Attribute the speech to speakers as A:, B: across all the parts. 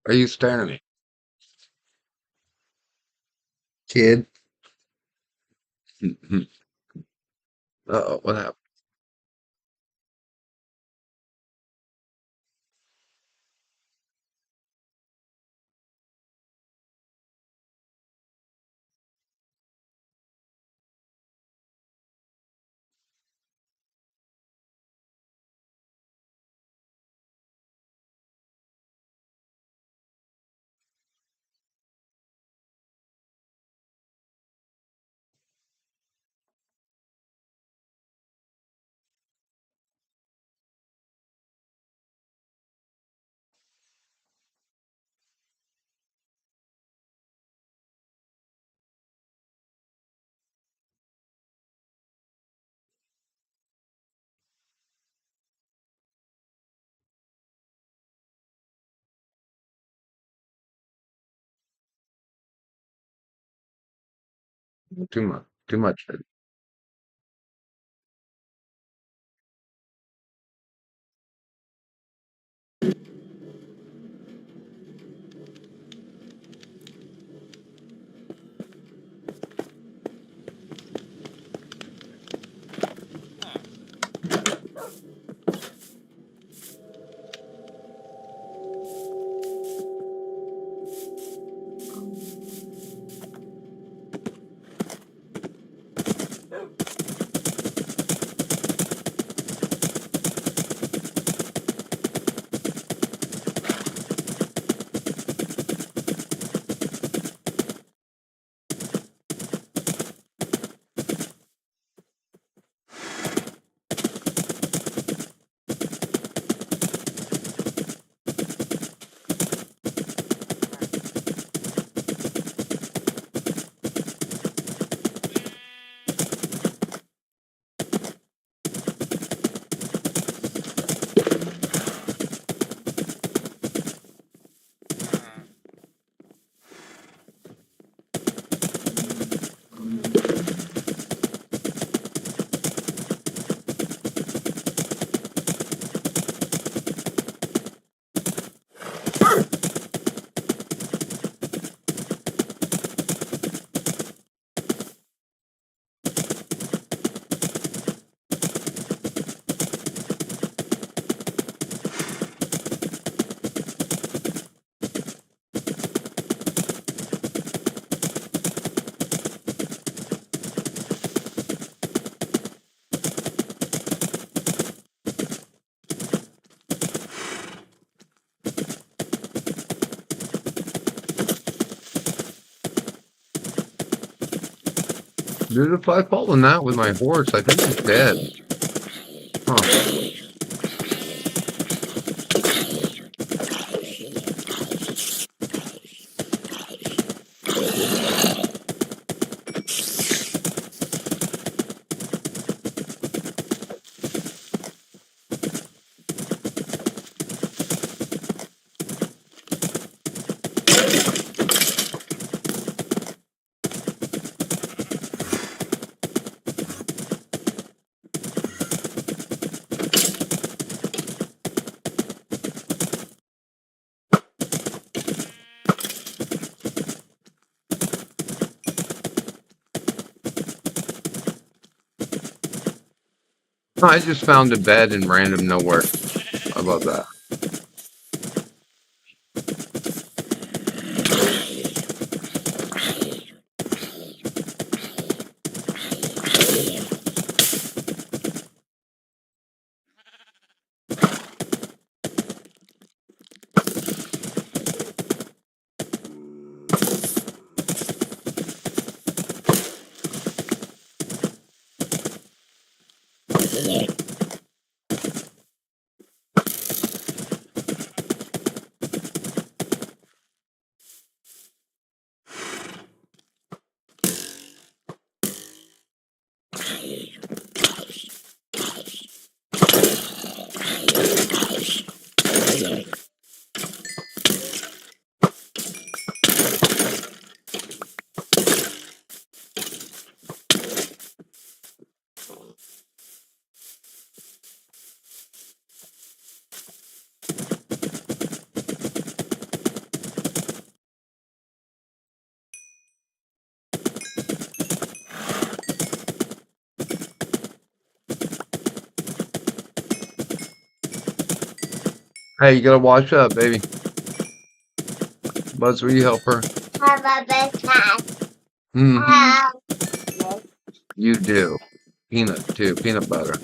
A: Are you staring at me?
B: Kid.
A: Uh-oh, what happened? Too much. Too much. Dude, if I fall in that with my horse, I think he's dead. Huh. I just found a bed in random nowhere. How about that? Hey, you gotta wash up, baby. Buzz, will you help her?
C: Have a best cat.
A: Mm-hmm. You do. Peanut, too. Peanut butter.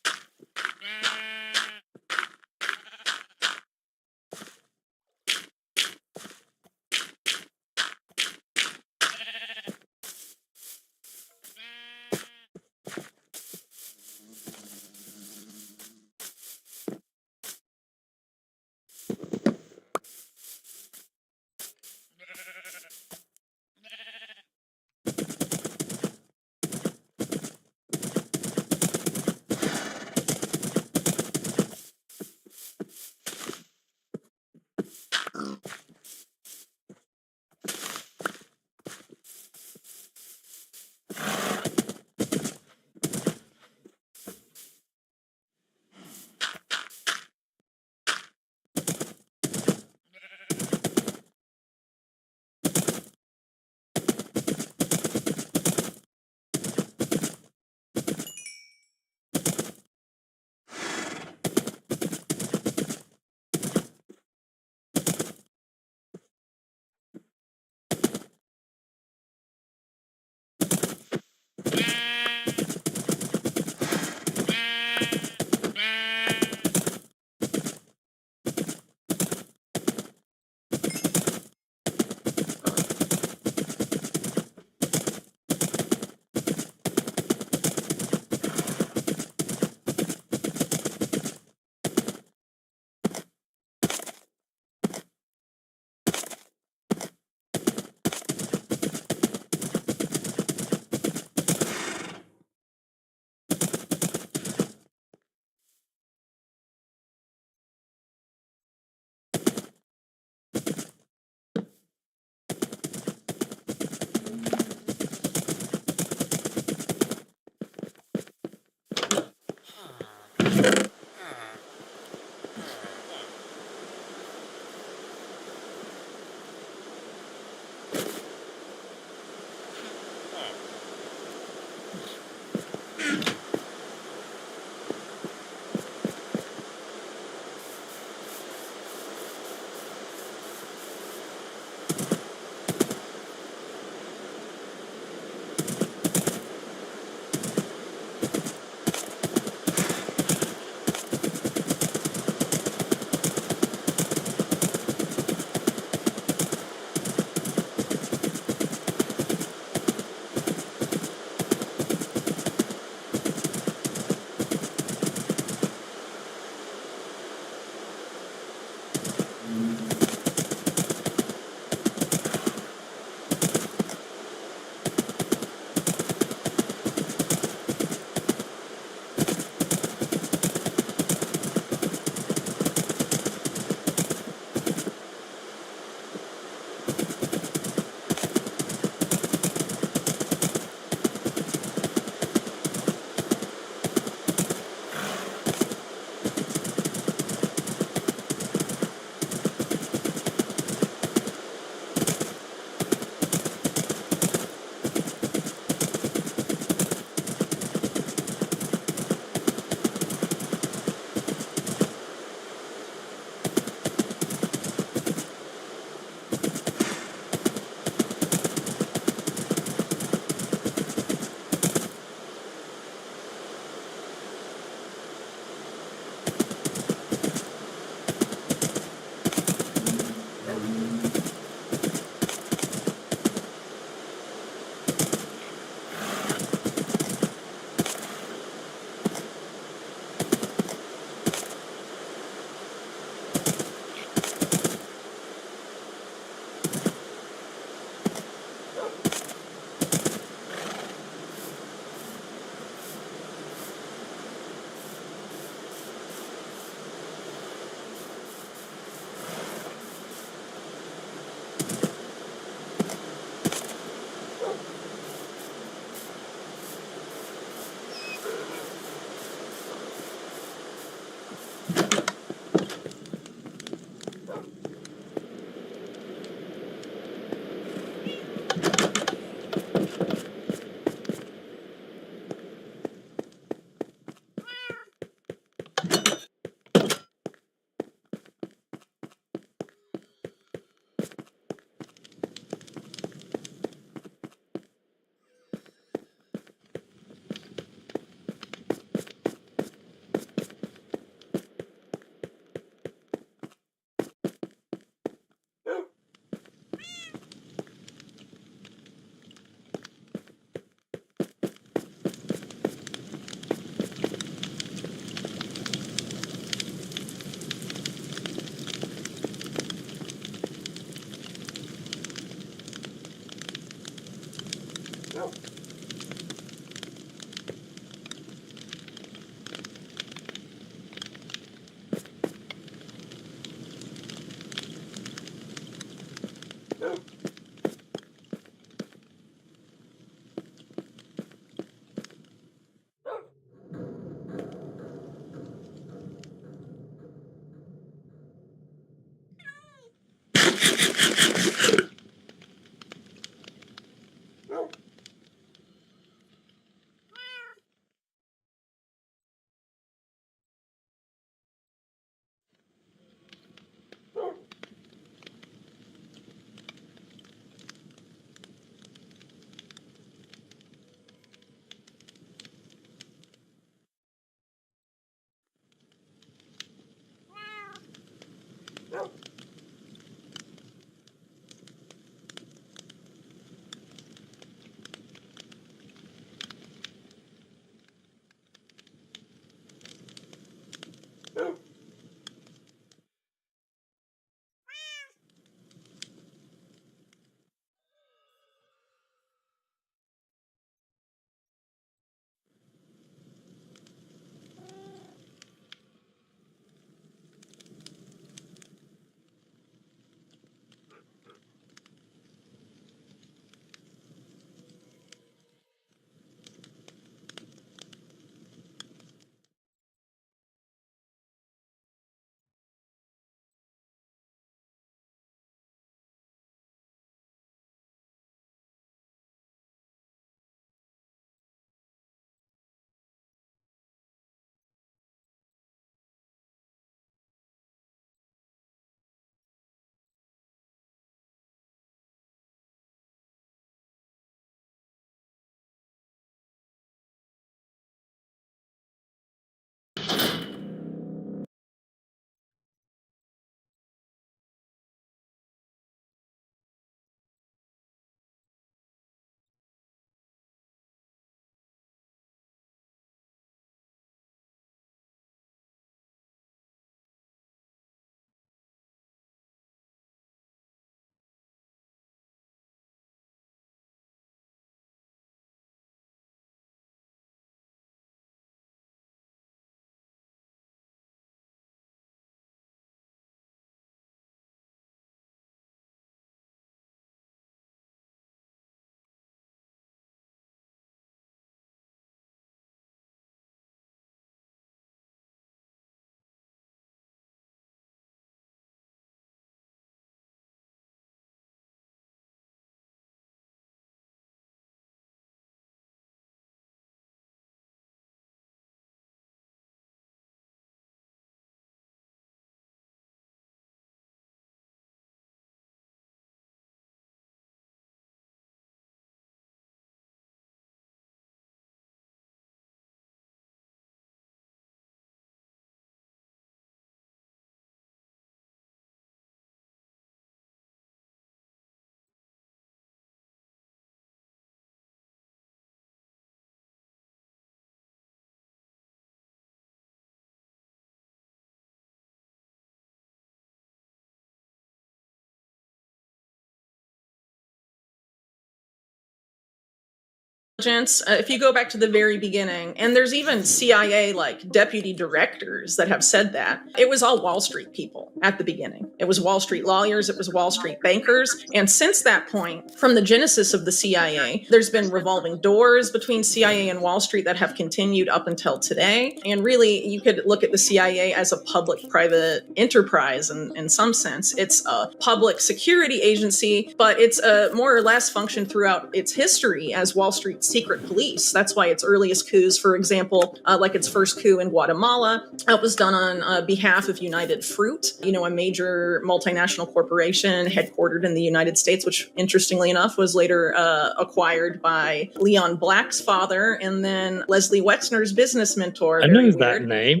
D: If you go back to the very beginning, and there's even CIA like deputy directors that have said that, it was all Wall Street people at the beginning. It was Wall Street lawyers, it was Wall Street bankers. And since that point, from the genesis of the CIA, there's been revolving doors between CIA and Wall Street that have continued up until today. And really, you could look at the CIA as a public-private enterprise in some sense. It's a public security agency, but it's more or less functioned throughout its history as Wall Street's secret police. That's why its earliest coups, for example, like its first coup in Guatemala, was done on behalf of United Fruit, a major multinational corporation headquartered in the United States, which interestingly enough was later acquired by Leon Black's father and then Leslie Wexner's business mentor.
E: I knew that name.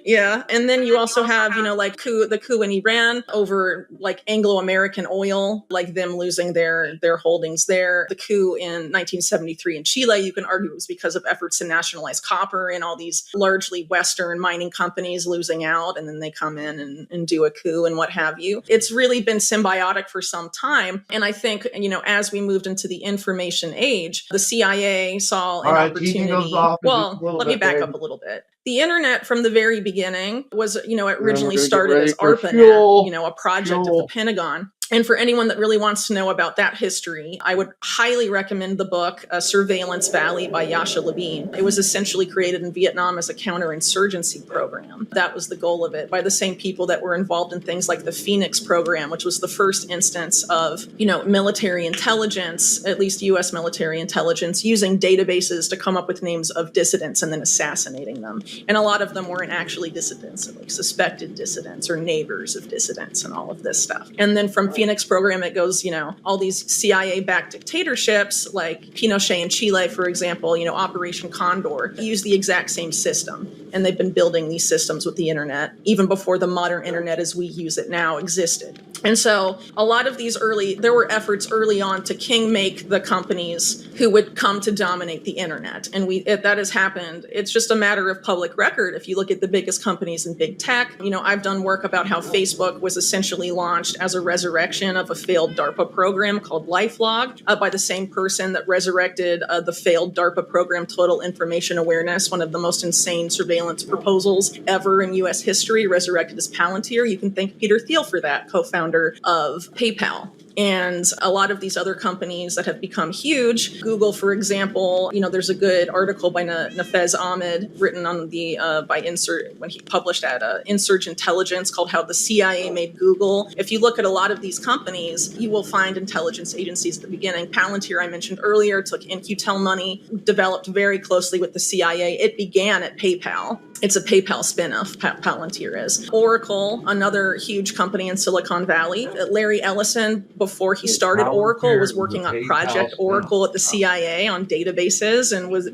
D: Yeah. And then you also have, like the coup in Iran over like Anglo-American oil, like them losing their holdings there. The coup in 1973 in Chile, you can argue it was because of efforts to nationalize copper and all these largely Western mining companies losing out. And then they come in and do a coup and what have you. It's really been symbiotic for some time. And I think, as we moved into the information age, the CIA saw an opportunity. Well, let me back up a little bit. The internet from the very beginning was, it originally started as ARPANET, a project of the Pentagon. And for anyone that really wants to know about that history, I would highly recommend the book Surveillance Valley by Yasha Levine. It was essentially created in Vietnam as a counterinsurgency program. That was the goal of it, by the same people that were involved in things like the Phoenix program, which was the first instance of, military intelligence, at least U.S. military intelligence, using databases to come up with names of dissidents and then assassinating them. And a lot of them weren't actually dissidents, like suspected dissidents or neighbors of dissidents and all of this stuff. And then from Phoenix Program, it goes, all these CIA-backed dictatorships like Pinochet in Chile, for example, Operation Condor, use the exact same system. And they've been building these systems with the internet even before the modern internet as we use it now existed. And so a lot of these there were efforts early on to make the companies who would come to dominate the internet. And that has happened. It's just a matter of public record. If you look at the biggest companies in big tech, I've done work about how Facebook was essentially launched as a resurrection of a failed DARPA program called LifeLog by the same person that resurrected the failed DARPA program, Total Information Awareness, one of the most insane surveillance proposals ever in U.S. history, resurrected as Palantir. You can thank Peter Thiel for that, co-founder of PayPal. And a lot of these other companies that have become huge, Google, for example, there's a good article by Nafez Ahmed written on when he published at Insurge Intelligence called How the CIA Made Google. If you look at a lot of these companies, you will find intelligence agencies at the beginning. Palantir, I mentioned earlier, took In-Q-Tel money, developed very closely with the CIA. It began at PayPal. It's a PayPal spinoff, Palantir is. Oracle, another huge company in Silicon Valley. Larry Ellison, before he started Oracle, was working on Project Oracle at the CIA on databases and was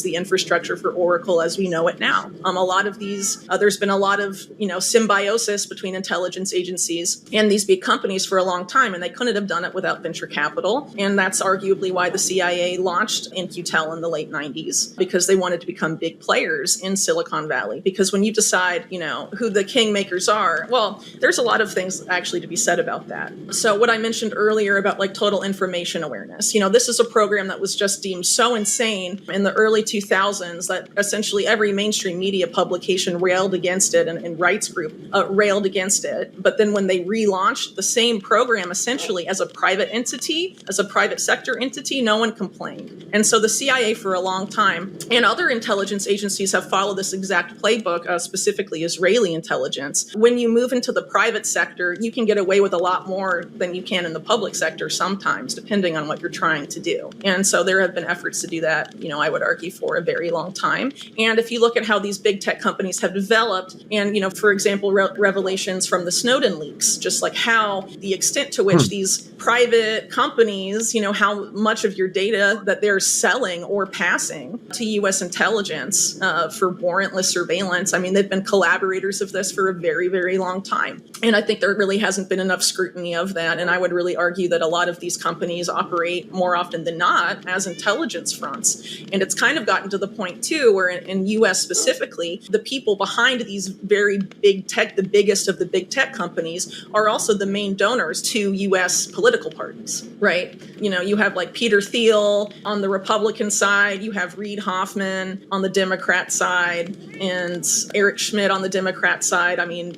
D: the infrastructure for Oracle as we know it now. A lot of these, there's been a lot of, symbiosis between intelligence agencies and these big companies for a long time, and they couldn't have done it without venture capital. And that's arguably why the CIA launched In-Q-Tel in the late 90s, because they wanted to become big players in Silicon Valley. Because when you decide, who the kingmakers are, well, there's a lot of things actually to be said about that. So what I mentioned earlier about Total Information Awareness, this is a program that was just deemed so insane in the early 2000s that essentially every mainstream media publication railed against it and rights group railed against it. But then when they relaunched the same program essentially as a private entity, as a private sector entity, no one complained. And so the CIA for a long time and other intelligence agencies have followed this exact playbook, specifically Israeli intelligence. When you move into the private sector, you can get away with a lot more than you can in the public sector sometimes, depending on what you're trying to do. And so there have been efforts to do that, I would argue, for a very long time. And if you look at how these big tech companies have developed, and, for example, revelations from the Snowden leaks, just like how the extent to which these private companies, how much of your data that they're selling or passing to U.S. intelligence for warrantless surveillance. I mean, they've been collaborators of this for a very, very long time. And I think there really hasn't been enough scrutiny of that. And I would really argue that a lot of these companies operate more often than not as intelligence fronts. And it's kind of gotten to the point, too, where in U.S. specifically, the people behind these very big tech, the biggest of the big tech companies, are also the main donors to U.S. political parties, right? You have Peter Thiel on the Republican side, you have Reid Hoffman on the Democrat side, and Eric Schmidt on the Democrat side. I mean,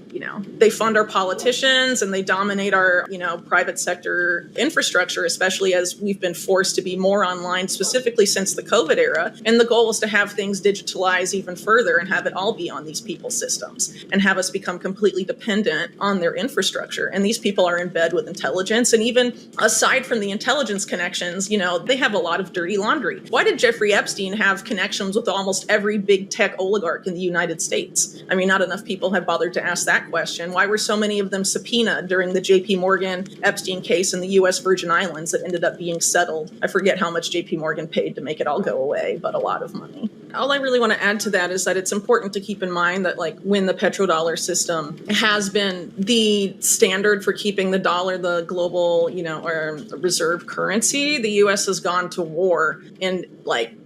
D: they fund our politicians and they dominate our, private sector infrastructure, especially as we've been forced to be more online, specifically since the COVID era. And the goal is to have things digitalize even further and have it all be on these people's systems and have us become completely dependent on their infrastructure. And these people are in bed with intelligence. And even aside from the intelligence connections, they have a lot of dirty laundry. Why did Jeffrey Epstein have connections with almost every big tech oligarch in the United States? I mean, not enough people have bothered to ask that question. Why were so many of them subpoenaed during the JP Morgan Epstein case in the U.S. Virgin Islands that ended up being settled? I forget how much JP Morgan paid to make it all go away, but a lot of money. All I really want to add to that is that it's important to keep in mind that when the petrodollar system has been the standard for keeping the dollar the global, or reserve currency, the U.S. has gone to war and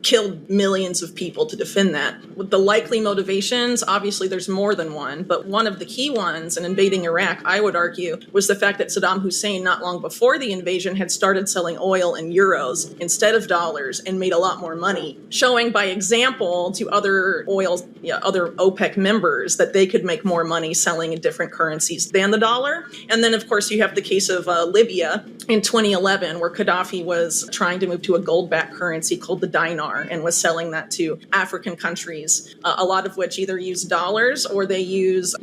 D: killed millions of people to defend that. With the likely motivations, obviously there's more than one, but one of the key ones in invading Iraq, I would argue, was the fact that Saddam Hussein, not long before the invasion, had started selling oil in euros instead of dollars and made a lot more money, showing by example to other other OPEC members that they could make more money selling in different currencies than the dollar. And then, of course, you have the case of Libya in 2011, where Gaddafi was trying to move to a gold-backed currency called the dinar and was selling that to African countries, a lot of which either use dollars or they use,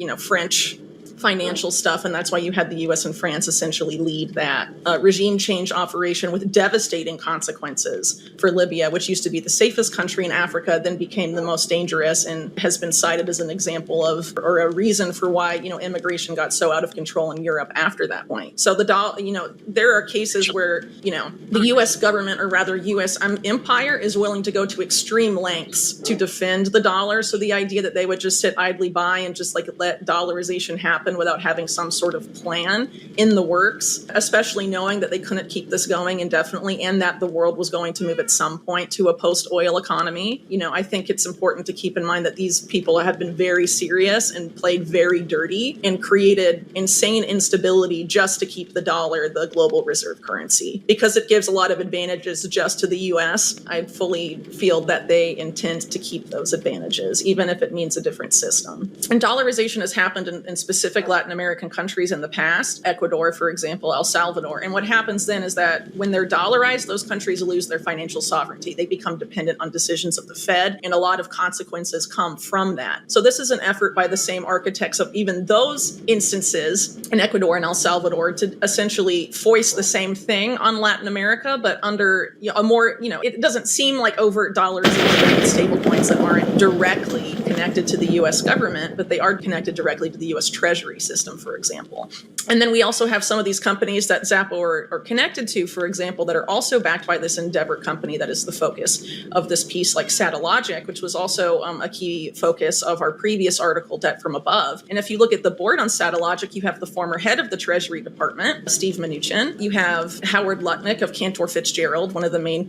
D: financial stuff, and that's why you had the US and France essentially lead that regime change operation with devastating consequences for Libya, which used to be the safest country in Africa, then became the most dangerous and has been cited as an example of, or a reason for why, immigration got so out of control in Europe after that point. So there are cases where, the US government, or rather US empire, is willing to go to extreme lengths to defend the dollar. So the idea that they would just sit idly by and just let dollarization happen without having some sort of plan in the works, especially knowing that they couldn't keep this going indefinitely and that the world was going to move at some point to a post-oil economy. I think it's important to keep in mind that these people have been very serious and played very dirty and created insane instability just to keep the dollar the global reserve currency, because it gives a lot of advantages just to the US. I fully feel that they intend to keep those advantages, even if it means a different system. And dollarization has happened in specific Latin American countries in the past, Ecuador, for example, El Salvador. And what happens then is that when they're dollarized, those countries lose their financial sovereignty. They become dependent on decisions of the Fed, and a lot of consequences come from that. So this is an effort by the same architects of even those instances in Ecuador and El Salvador to essentially foist the same thing on Latin America, but under a more, it doesn't seem like overt dollarization and stable coins that aren't directly connected to the US government, but they are connected directly to the US Treasury system, for example. And then we also have some of these companies that Zappo are connected to, for example, that are also backed by this Endeavor company that is the focus of this piece, like Satellogic, which was also a key focus of our previous article, Debt from Above. And if you look at the board on Satellogic, you have the former head of the Treasury Department, Steve Mnuchin. You have Howard Lutnick of Cantor Fitzgerald, one of the main,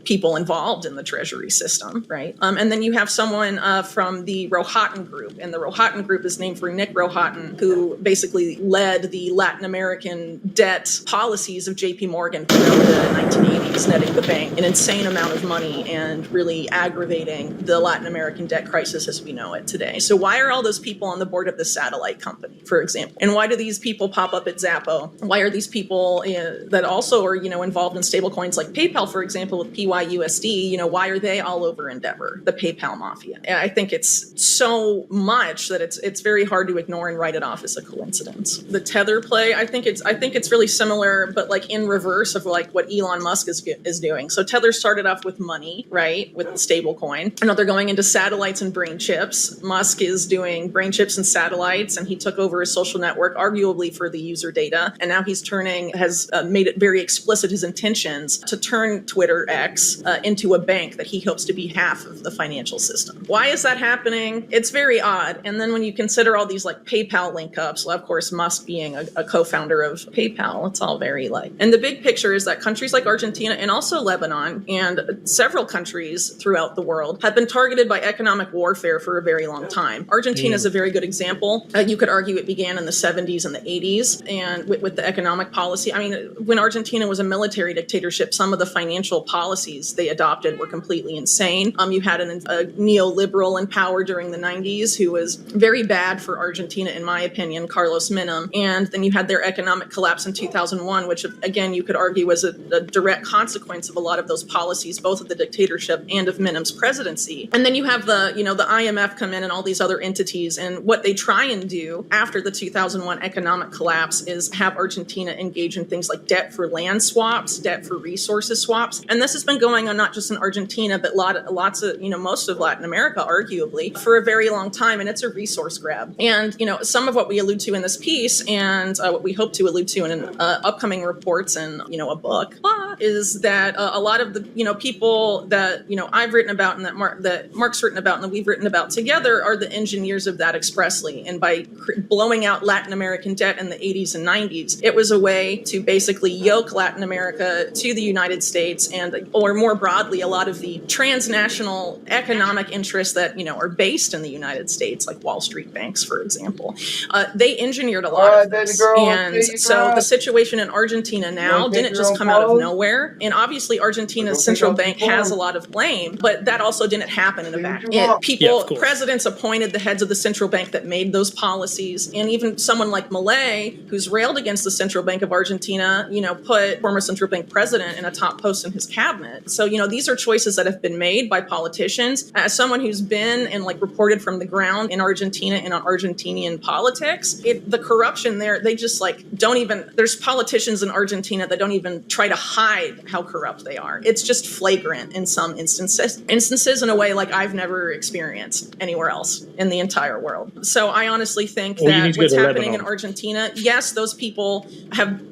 D: people involved in the Treasury system, right? And then you have someone from the Rohatyn Group, and the Rohatyn Group is named for Nick Rohatyn, who basically led the Latin American debt policies of JP Morgan throughout the 1980s, netting the bank an insane amount of money and really aggravating the Latin American debt crisis as we know it today. So why are all those people on the board of the satellite company, for example? And why do these people pop up at Zappo? Why are these people that also are, involved in stablecoins like PayPal, for example, with PYUSD, why are they all over Endeavor, the PayPal mafia? I think it's so much that it's very hard to ignore and write it off as a coincidence. The Tether play, I think it's really similar, but in reverse of what Elon Musk is doing. So Tether started off with money, right, with the stable coin. And now they're going into satellites and brain chips. Musk is doing brain chips and satellites, and he took over his social network, arguably for the user data. And now has made it very explicit his intentions to turn Twitter X into a bank that he hopes to be half of the financial system. Why is that happening? It's very odd. And then when you consider all these PayPal link ups, well, of course, Musk being a co-founder of PayPal, it's all very and the big picture is that countries like Argentina and also Lebanon and several countries throughout the world have been targeted by economic warfare for a very long time. Argentina is a very good example. You could argue it began in the 70s and the 80s and with the economic policy. I mean, when Argentina was a military dictatorship, some of the financial policies they adopted were completely insane. You had a neoliberal in power during the 90s who was very bad for Argentina, in my opinion, Carlos Menem. And then you had their economic collapse in 2001, which again, you could argue was a direct consequence of a lot of those policies, both of the dictatorship and of Menem's presidency. And then you have the IMF come in and all these other entities. And what they try and do after the 2001 economic collapse is have Argentina engage in things like debt for land swaps, debt for resources swaps. And this has been going on not just in Argentina, but lots of, most of Latin America, arguably, for a very long time. And it's a resource grab. And, some of what we allude to in this piece and what we hope to allude to in upcoming reports and, a book is that a lot of the, people that, I've written about and that Mark's written about and that we've written about together are the engineers of that expressly. And by blowing out Latin American debt in the 80s and 90s, it was a way to basically yoke Latin America to the United States and, or more broadly, a lot of the transnational economic interests that, are based in the United States, like Wall Street banks, for example. They engineered a lot of this. And so the situation in Argentina now didn't just come out of nowhere. And obviously Argentina's central bank has a lot of blame, but that also didn't happen in a vacuum. Presidents appointed the heads of the central bank that made those policies. And even someone like Milei, who's railed against the Central Bank of Argentina, put former central bank president in a top post in his cabinet. So, these are choices that have been made by politicians. As someone who's been and reported from the ground in Argentina and on Argentinian politics, politics, the corruption there, they just like don't even, there's politicians in Argentina that don't even try to hide how corrupt they are. It's just flagrant in some instances in a way like I've never experienced anywhere else in the entire world. So I honestly think that what's happening in Argentina, yes, those people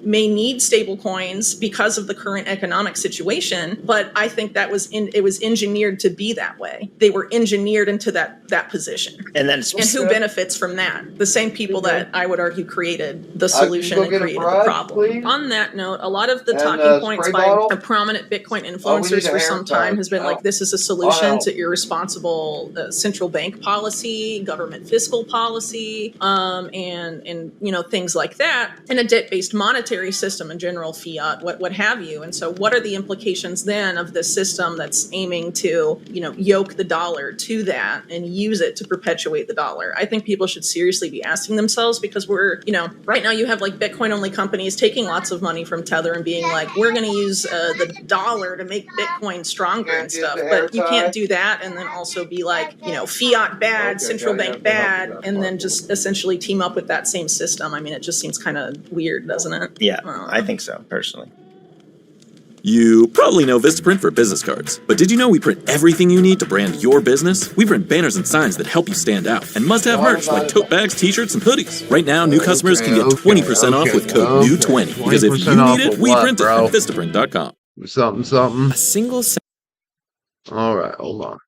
D: may need stable coins because of the current economic situation, but I think that it was engineered to be that way. They were engineered into that position. And who benefits from that? The same people that I would argue created the solution and created the problem. Please? On that note, a lot of the talking points by prominent Bitcoin influencers for some time has been like, this is a solution to irresponsible central bank policy, government fiscal policy, and things like that, and a debt-based monetary system in general, fiat, what have you. And so what are the implications then of this system that's aiming to, yoke the dollar to that and use it to perpetuate the dollar? I think people should seriously be asking themselves, because we're, right now you have like Bitcoin-only companies taking lots of money from Tether and being like, we're going to use the dollar to make Bitcoin stronger and stuff. But you can't do that and then also be like, fiat bad, central bank bad, and then just essentially team up with that same system. I mean, it just seems kind of weird, doesn't it?
E: Yeah, I think so, personally.
F: You probably know Vistaprint for business cards, but did you know we print everything you need to brand your business? We print banners and signs that help you stand out, and must-have merch like tote bags, t-shirts, and hoodies. Right now, new customers can get 20% off with code NEW20, because if you need it, we print it at Vistaprint.com.
A: Something.
F: A single
A: All right, hold on.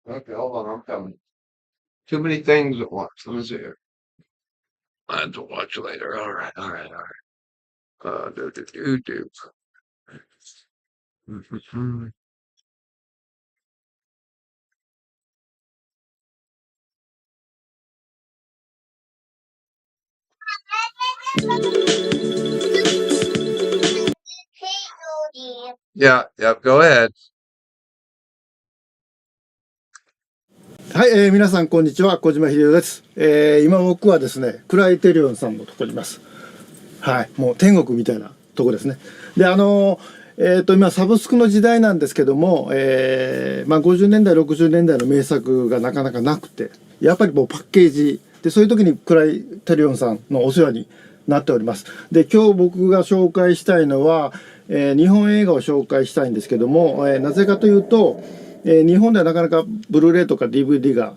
A: Okay, hold on, I'm coming. Too many things at once. Let me see here. I have to watch later. All right. Do. Yeah, go ahead.
G: はい、皆さんこんにちは、小島秀夫です。今僕はですね、クライテリオンさんのところにいます。はい、もう天国みたいなとこですね。で、今サブスクの時代なんですけども、50年代60年代の名作がなかなかなくて、やっぱりもうパッケージで、そういう時にクライテリオンさんのお世話になっております。で、今日僕が紹介したいのは、日本映画を紹介したいんですけども、なぜかというと、日本ではなかなかブルーレイとか DVD が、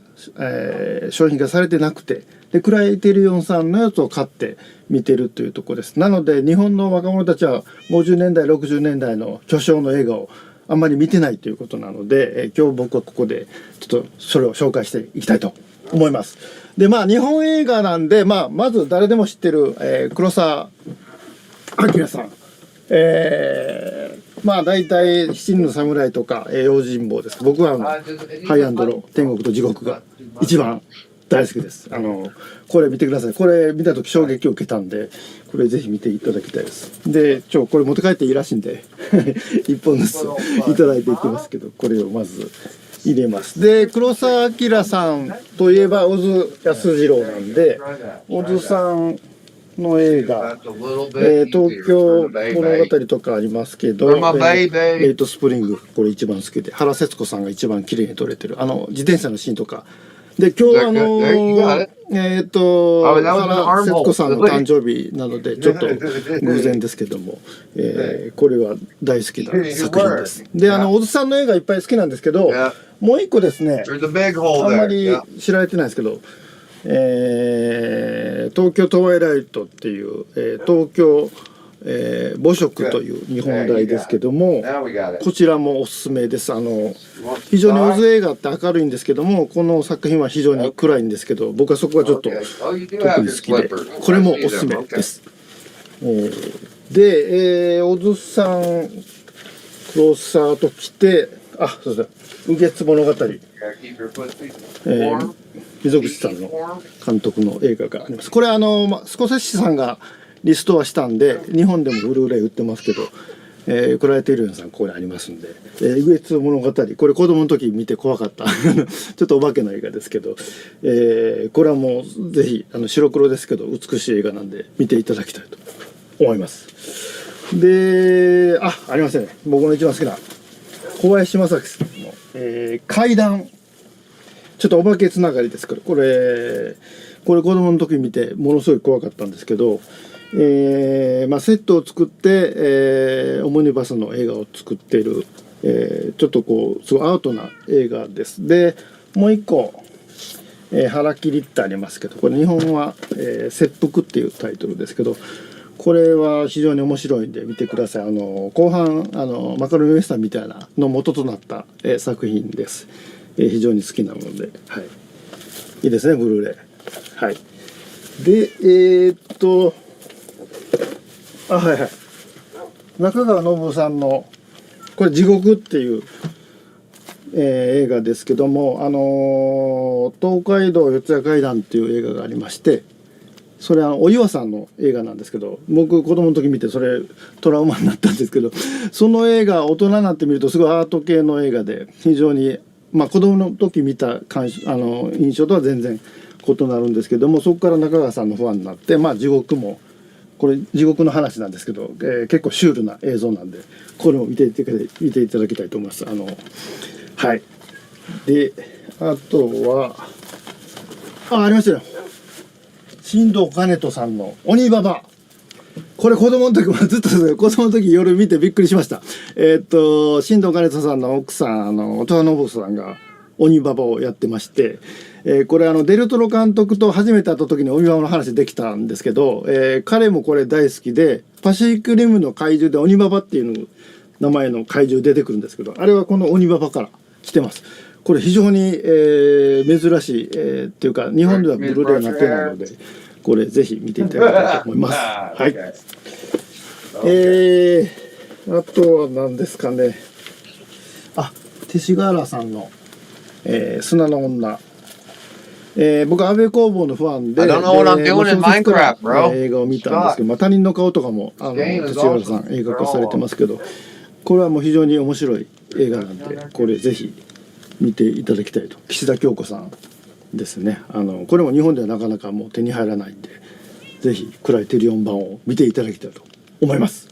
G: 商品化されてなくて、でクライテリオンさんのやつを買って見てるというところです。なので日本の若者たちは50年代60年代の巨匠の映画をあんまり見てないということなので、今日僕はここでちょっとそれを紹介していきたいと思います。で日本映画なんで、まず誰でも知ってる、黒澤明さん、大体七人の侍とか、用心棒です。僕はハイアンドロー、天国と地獄が一番大好きです。これ見てください。これ見た時衝撃を受けたんで、これぜひ見ていただきたいです。でこれ持って帰っていいらしいんで一本ずついただいていきますけど、これをまず入れます。で黒澤明さんといえば小津安二郎なんで、小津さんの映画、東京物語とかありますけど、エイトスプリング、これ一番好きで、原節子さんが一番綺麗に撮れてる自転車のシーンとかで、今日原節子さんの誕生日なのでちょっと偶然ですけども、これは大好きな作品です。で小津さんの映画いっぱい好きなんですけど、もう一個ですね、あんまり知られてないですけど、東京トワイライトっていう、東京、母色という日本題ですけども、こちらもおすすめです。非常に小津映画って明るいんですけども、この作品は非常に暗いんですけど、僕はそこがちょっと特に好きで、これもおすすめです。で、小津さん黒沢と来て、そうですね、雨月物語、溝口さんの監督の映画があります。これスコセッシさんがリストはしたんで、日本でもブルーレイ売ってますけど、クライテリオンさんここにありますんで、雨月物語、これ子供の時見て怖かったちょっとお化けの映画ですけど、これはもうぜひ白黒ですけど美しい映画なんで見ていただきたいと思います。でありませんね、僕の一番好きな小林正樹さんの階段、ちょっとお化けつながりですから、これ子供の時見てものすごい怖かったんですけど、セットを作って、オムニバスの映画を作っている、ちょっとこうすごいアートな映画です。でもう一個、腹切りってありますけど、これ日本は、切腹っていうタイトルですけど、これは非常に面白いんで見てください。後半マカロニウエスタンみたいなの元となった、作品です。非常に好きなもので、はい、いいですね、ブルーレイ。はい。ではいはい、中川信夫さんのこれ「地獄」っていう、映画ですけども、東海道四谷怪談っていう映画がありまして、それはお岩さんの映画なんですけど、僕子供の時見てそれトラウマになったんですけど、その映画大人になってみるとすごいアート系の映画で、非常に子供の時見た印象とは全然異なるんですけども、そこから中川さんのファンになって、地獄もこれ地獄の話なんですけど、結構シュールな映像なんで、これも見ていただきたいと思います。はい。であとはありましたよ、新藤兼人さんの鬼ババ。これ子供の時もずっと子供の時夜見てびっくりしました。新藤兼人さんの奥さん音羽信夫さんが鬼ババをやってまして、これデルトロ監督と初めて会った時に鬼ババの話できたんですけど、彼もこれ大好きで、パシフィックリムの怪獣で鬼ババっていう名前の怪獣出てくるんですけど、あれはこの鬼ババから来てます。これ非常に、珍しい、っていうか日本ではブルーレイになってないので、これぜひ見ていただきたいと思います。はい。あとは何ですかね。勅使河原さんの、砂の女。僕安倍工房のファンで、
A: I don't know what I'm doing in Minecraft, bro.
G: 映画を見たんですけど、他人の顔とかも勅使河原さん映画化されてますけど、これはもう非常に面白い映画なんで、これぜひ見ていただきたいと。岸田京子さんですね。これも日本ではなかなかもう手に入らないんで、ぜひクライテリオン版を見ていただきたいと思います。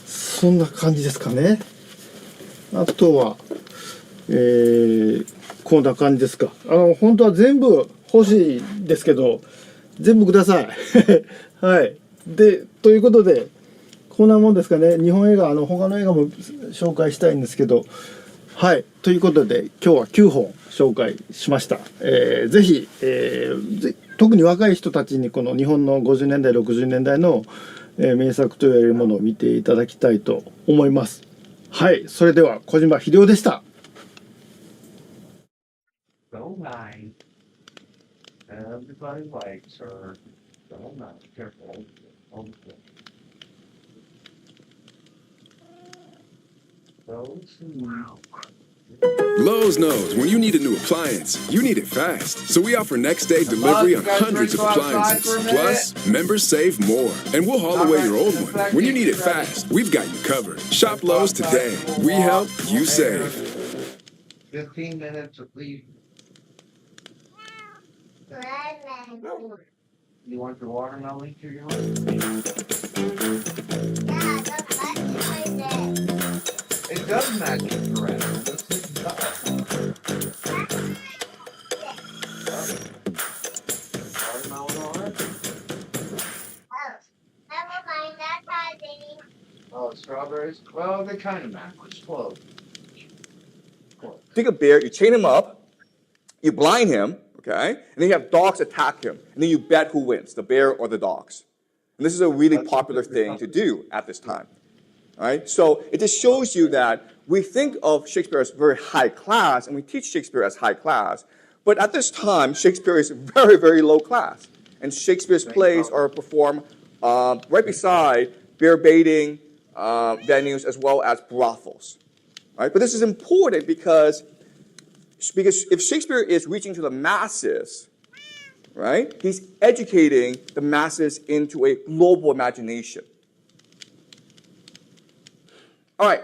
G: そんな感じですかね。あとはこんな感じですか。本当は全部欲しいですけど、全部ください。はい。でということで、こんなもんですかね。日本映画他の映画も紹介したいんですけど、はい。ということで今日は9本紹介しました。ぜひ、特に若い人たちにこの日本の50年代60年代の、名作と言われるものを見ていただきたいと思います。はい。それでは小島秀夫でした。
A: So nice. Everybody likes her. So nice. Careful. So smooth.
H: Lowe's knows when you need a new appliance, you need it fast. So we offer next day delivery on hundreds of appliances. Plus, members save more. And we'll haul away your old one. When you need it fast, we've got you covered. Shop Lowe's today. We help, you save.
A: 15 minutes at least. You want your watermelon to your It does match the red. Watermelon on it?
C: Never mind, that's hiding.
A: Oh, strawberries? Well, they kind of match. It's close.
I: Take a bear, you chain him up, you blind him, okay? And then you have dogs attack him. And then you bet who wins, the bear or the dogs. And this is a really popular thing to do at this time. All right? So it just shows you that we think of Shakespeare as very high class, and we teach Shakespeare as high class. But at this time, Shakespeare is very, very low class. And Shakespeare's plays are performed right beside bear baiting venues as well as brothels. Right? But this is important because if Shakespeare is reaching to the masses, right, he's educating the masses into a global imagination. All right.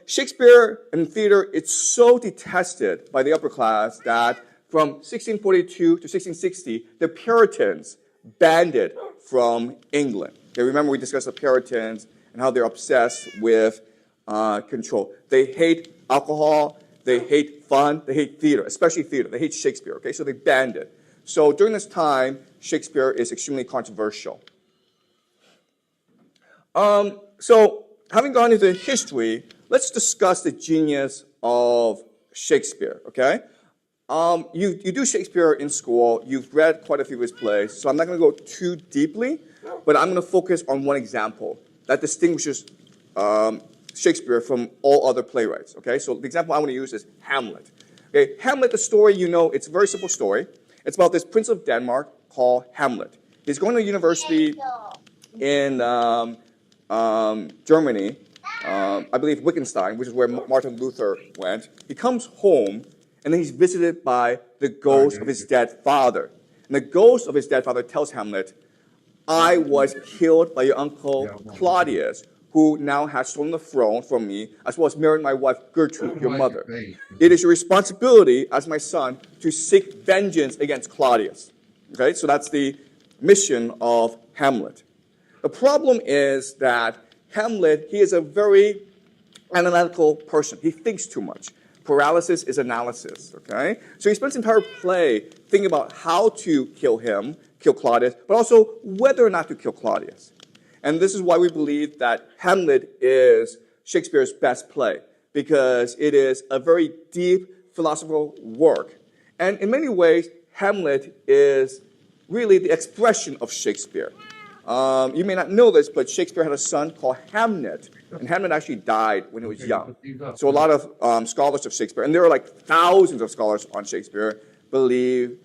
I: Shakespeare and theater, it's so detested by the upper class that from 1642 to 1660, the Puritans banned it from England. Okay, remember we discussed the Puritans and how they're obsessed with control. They hate alcohol, they hate fun, they hate theater, especially theater. They hate Shakespeare, okay? So they banned it. So during this time, Shakespeare is extremely controversial. So having gone into history, let's discuss the genius of Shakespeare, okay? You do Shakespeare in school. You've read quite a few of his plays, so I'm not going to go too deeply, but I'm going to focus on one example that distinguishes Shakespeare from all other playwrights, okay? So the example I want to use is Hamlet. Okay, Hamlet, the story, you know, it's a very simple story. It's about this prince of Denmark called Hamlet. He's going to university in Germany, I believe Wittgenstein, which is where Martin Luther went. He comes home, and then he's visited by the ghost of his dead father. And the ghost of his dead father tells Hamlet, I was killed by your uncle Claudius, who now has stolen the throne from me, as well as married my wife Gertrude, your mother. It is your responsibility as my son to seek vengeance against Claudius. Okay, so that's the mission of Hamlet. The problem is that Hamlet, he is a very analytical person. He thinks too much. Paralysis is analysis, okay? So he spends the entire play thinking about how to kill Claudius, but also whether or not to kill Claudius. And this is why we believe that Hamlet is Shakespeare's best play, because it is a very deep philosophical work. And in many ways, Hamlet is really the expression of Shakespeare. You may not know this, but Shakespeare had a son called Hamnet, and Hamlet actually died when he was young. So a lot of scholars of Shakespeare, and there are like thousands of scholars on Shakespeare, believe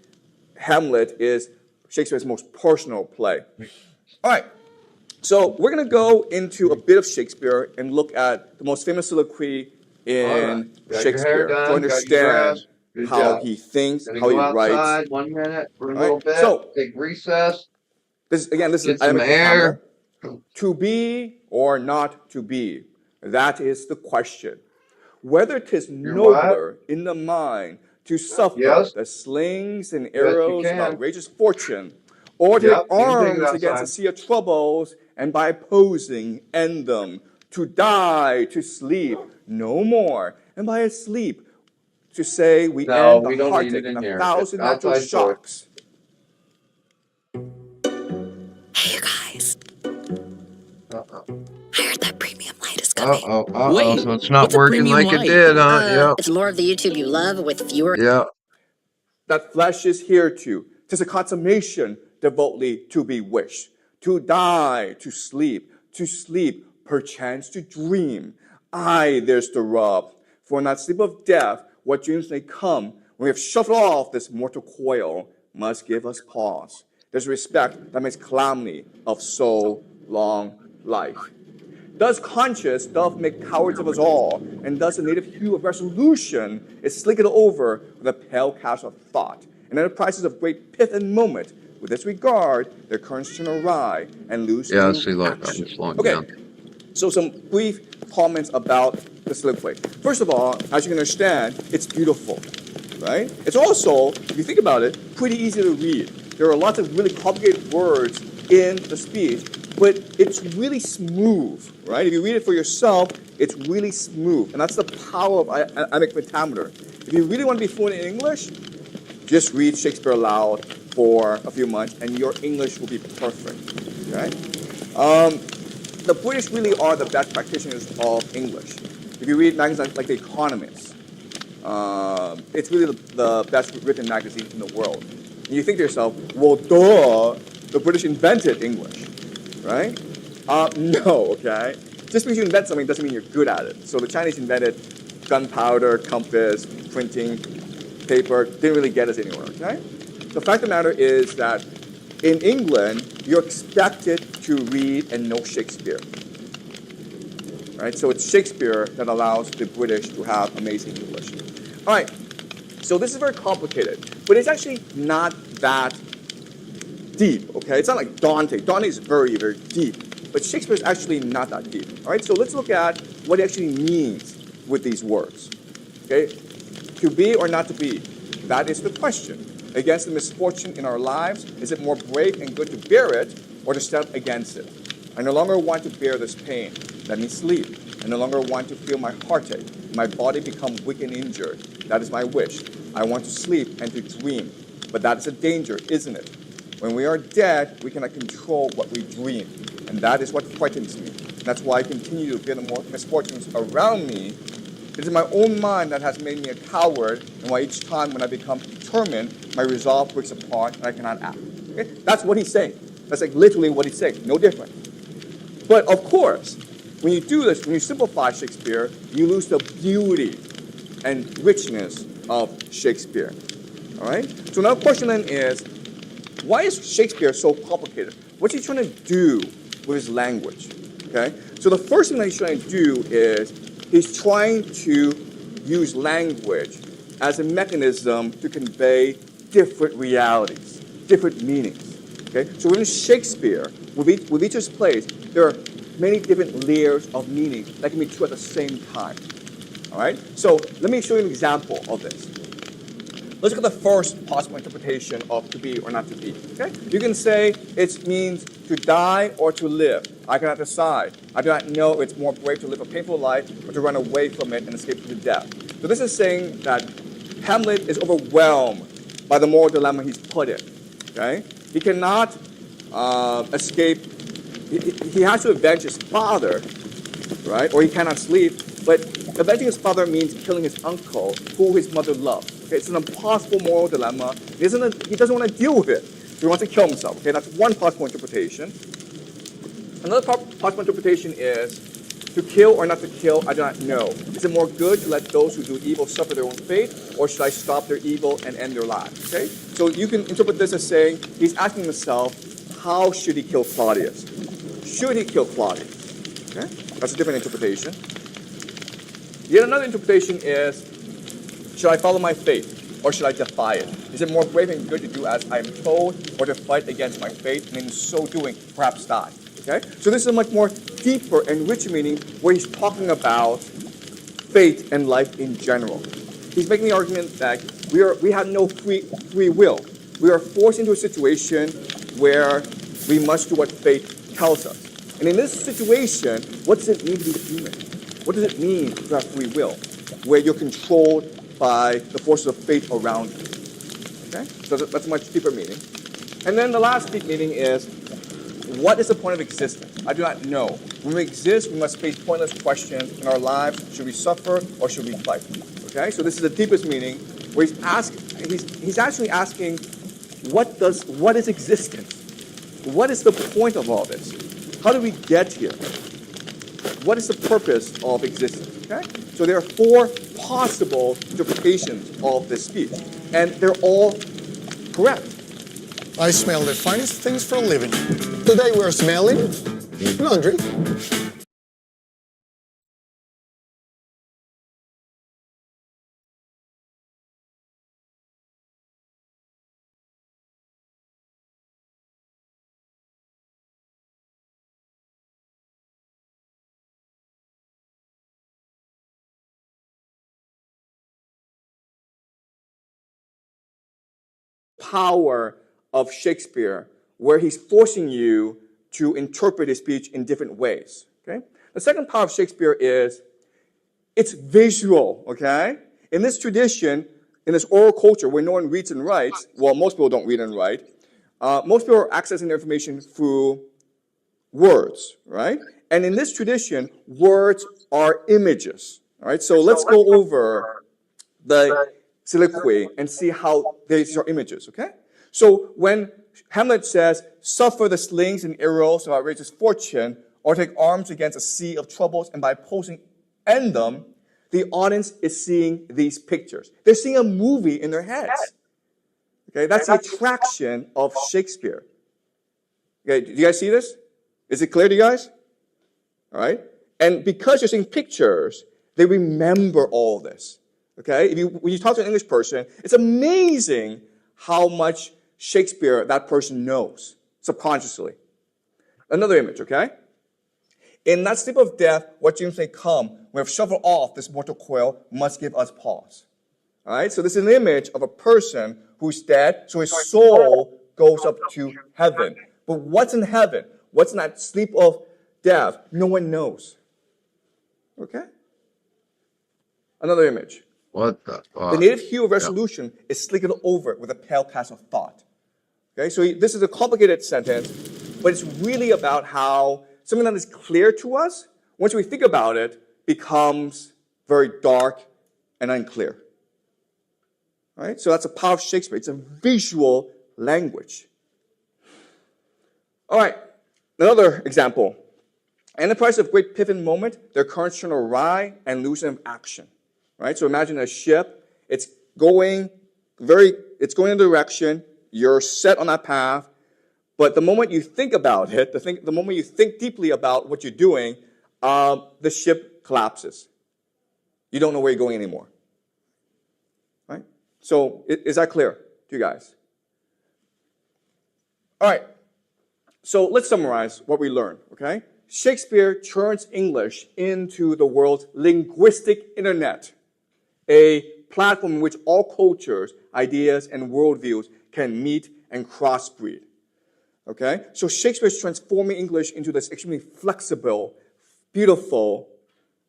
I: Hamlet is Shakespeare's most personal play. All right, so we're going to go into a bit of Shakespeare and look at the most famous soliloquy in Shakespeare to understand how he thinks, how he writes.
A: 1 minute for a
I: All
A: little
I: right,
A: bit.
I: so-
A: Take recess.
I: This is
A: Get some
I: iambic
A: air.
I: pentameter. To be or not to be, that is the question. Whether 'tis nobler in the mind to suffer
A: Yes.
I: the slings and
A: you
I: arrows of
A: can.
I: outrageous fortune, or to
A: Yep,
I: take
A: you can take it
I: arms against
A: outside.
I: a sea of troubles, and by opposing end them, to die, to sleep, no more, and by a sleep, to say we
A: No,
I: end
A: we
I: the
A: don't need
I: heartache
A: it in
I: and a
A: here.
I: thousand
A: It's
I: natural
A: outside door.
I: shocks.
J: Hey, you guys.
A: Uh-oh.
J: I heard that premium light is coming.
F: Wait,
A: So it's not
F: what's a
A: working
F: premium
A: like it
F: light?
A: did, huh?
J: It's more of the YouTube you love with fewer.
A: Yep.
I: That flesh is here to. 'Tis a consummation devoutly to be wished. To die, to sleep, perchance to dream. Aye, there's the rub. For in that sleep of death, what dreams may come, when we have shuffled off this mortal coil, must give us pause. There's respect that makes calamity of so long life. Thus conscious doth make cowards of us all, and thus the native hue of resolution is slicked over with a pale cast of thought. And enterprises of great pith and moment, with this regard, their currents turn awry and lose
A: Yeah,
I: new
A: see, like, I'm
I: action.
A: slowing
I: Okay,
A: down.
I: so some brief comments about the soliloquy. First of all, as you can understand, it's beautiful, right? It's also, if you think about it, pretty easy to read. There are lots of really complicated words in the speech, but it's really smooth, right? If you read it for yourself, it's really smooth. And that's the power of iambic pentameter. If you really want to be fluent in English, just read Shakespeare aloud for a few months, and your English will be perfect, okay? The British really are the best practitioners of English. If you read magazines like The Economist, it's really the best written magazine in the world. And you think to yourself, well, duh, the British invented English, right? No, okay? Just because you invent something doesn't mean you're good at it. So the Chinese invented gunpowder, compass, printing, paper, didn't really get us anywhere, okay? The fact of the matter is that in England, you're expected to read and know Shakespeare, right? So it's Shakespeare that allows the British to have amazing English. All right, so this is very complicated, but it's actually not that deep, okay? It's not like Dante. Dante is very, very deep, but Shakespeare is actually not that deep, all right? So let's look at what it actually means with these words, okay? To be or not to be, that is the question. Against the misfortune in our lives, is it more brave and good to bear it or to step against it? I no longer want to bear this pain. Let me sleep. I no longer want to feel my heartache. my body become weak and injured. That is my wish. I want to sleep and to dream. But that is a danger, isn't it? When we are dead, we cannot control what we dream. And that is what frightens me. That's why I continue to fear the more misfortunes around me. It is my own mind that has made me a coward, and why each time when I become determined, my resolve breaks apart and I cannot act. Okay? That's what he's saying. That's like literally what he's saying, no different. But of course, when you do this, when you simplify Shakespeare, you lose the beauty and richness of Shakespeare. All right? So another question then is, why is Shakespeare so complicated? What's he trying to do with his language? Okay? So the first thing that he's trying to do is he's trying to use language as a mechanism to convey different realities, different meanings. Okay? So within Shakespeare, with each of his plays, there are many different layers of meaning that can be true at the same time. All right? So let me show you an example of this. Let's look at the first possible interpretation of to be or not to be. Okay? You can say it means to die or to live. I cannot decide. I do not know if it's more brave to live a painful life or to run away from it and escape to death. So this is saying that Hamlet is overwhelmed by the moral dilemma he's put in. Okay? He cannot escape. He has to avenge his father, right? Or he cannot sleep. But avenging his father means killing his uncle, who his mother loved. Okay, it's an impossible moral dilemma. He doesn't want to deal with it. So he wants to kill himself. Okay, that's one possible interpretation. Another possible interpretation is to kill or not to kill, I do not know. Is it more good to let those who do evil suffer their own fate, or should I stop their evil and end their lives? Okay, so you can interpret this as saying he's asking himself, how should he kill Claudius? Should he kill Claudius? Okay, that's a different interpretation. Yet another interpretation is, should I follow my fate, or should I defy it? Is it more brave and good to do as I am told, or to fight against my fate, and in so doing, perhaps die? Okay? So this is a much more deeper and richer meaning, where he's talking about fate and life in general. He's making the argument that we have no free will. We are forced into a situation where we must do what fate tells us. And in this situation, what does it mean to be human? What does it mean to have free will, where you're controlled by the forces of fate around you? Okay? So that's a much deeper meaning. And then the last deep meaning is, what is the point of existence? I do not know. When we exist, we must face pointless questions in our lives. Should we suffer or should we fight? Okay? So this is the deepest meaning, where he's actually asking, what is existence? What is the point of all this? How do we get here? What is the purpose of existence? Okay? So there are four possible interpretations of this speech, and they're all correct.
K: I smell the finest things for a living. Today we're smelling laundry.
I: Power of Shakespeare, where he's forcing you to interpret his speech in different ways. Okay? The second power of Shakespeare is it's visual. Okay? In this tradition, in this oral culture where no one reads and writes, well, most people don't read and write. Most people are accessing their information through words, right? And in this tradition, words are images. All right? So let's go over the soliloquy and see how these are images, okay? So when Hamlet says, suffer the slings and arrows of outrageous fortune, or take arms against a sea of troubles, and by opposing end them, the audience is seeing these pictures. They're seeing a movie in their heads. Okay, that's the attraction of Shakespeare. Okay, do you guys see this? Is it clear to you guys? All right? And because you're seeing pictures, they remember all this. Okay? When you talk to an English person, it's amazing how much Shakespeare that person knows subconsciously. Another image, okay? In that sleep of death, what dreams may come, we have shuffled off this mortal coil, must give us pause. All right? So this is an image of a person who's dead, so his soul goes up to heaven. But what's in heaven? What's in that sleep of death? No one knows. Okay? Another image.
A: What the fuck?
I: The native hue of resolution is slickered over with a pale cast of thought. Okay, so this is a complicated sentence, but it's really about how something that is clear to us, once we think about it, becomes very dark and unclear. Right? So that's the power of Shakespeare. It's a visual language. All right, another example. In the price of great pivot moment, their currents turn awry and loosen of action. Right? So imagine a ship, it's going in a direction, you're set on that path, but the moment you think about it, the moment you think deeply about what you're doing, the ship collapses. You don't know where you're going anymore. Right? So is that clear to you guys? All right. So let's summarize what we learned, okay? Shakespeare turns English into the world's linguistic internet, a platform in which all cultures, ideas, and worldviews can meet and crossbreed. Okay? So Shakespeare is transforming English into this extremely flexible, beautiful,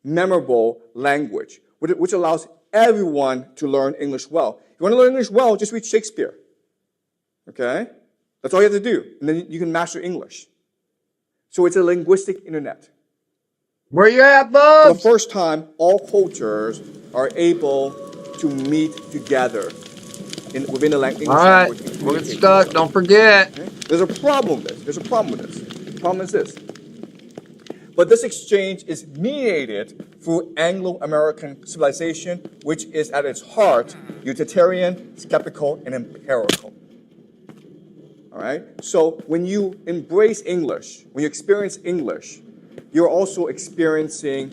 I: memorable language, which allows everyone to learn English well. If you want to learn English well, just read Shakespeare. Okay? That's all you have to do. And then you can master English. So it's a linguistic internet.
A: Where you at,
I: For
A: bub?
I: the first time, all cultures are able to meet together within the English
A: All right,
I: language.
A: we'll get stuck. Don't forget.
I: Okay? There's a problem with this. The problem is this. But this exchange is mediated through Anglo-American civilization, which is at its heart utilitarian, skeptical, and empirical. All right? So when you embrace English, when you experience English, you're also experiencing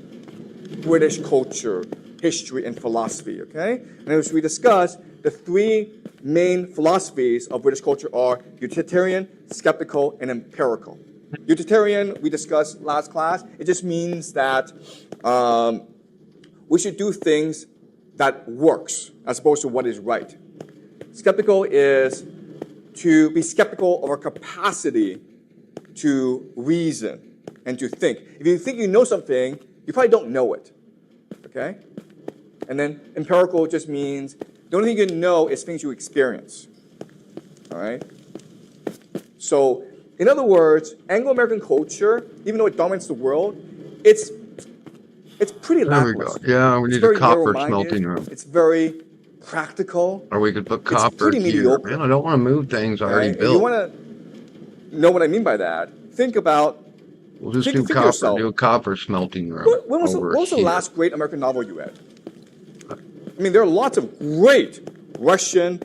I: British culture, history, and philosophy, okay? And as we discussed, the three main philosophies of British culture are utilitarian, skeptical, and empirical. Utilitarian, we discussed last class, it just means that we should do things that works as opposed to what is right. Skeptical is to be skeptical of our capacity to reason and to think. If you think you know something, you probably don't know it, okay? And then empirical just means the only thing you know is things you experience, all right? So, in other words, Anglo-American culture, even though it dominates the world, it's pretty
A: There we go.
I: lackluster.
A: Yeah, we
I: It's
A: need a
I: very
A: copper
I: narrow-minded.
A: smelting room.
I: It's very practical.
A: Or we could put
I: It's
A: copper
I: pretty
A: here.
I: mediocre.
A: Man, I don't want to move things I already
I: Right? If
A: built.
I: you want to know what I mean by that, think about
A: We'll just
I: think
A: do
I: to yourself,
A: do a copper smelting room.
I: when was the
A: here.
I: last great American novel you read? I mean, there are lots of great Russian,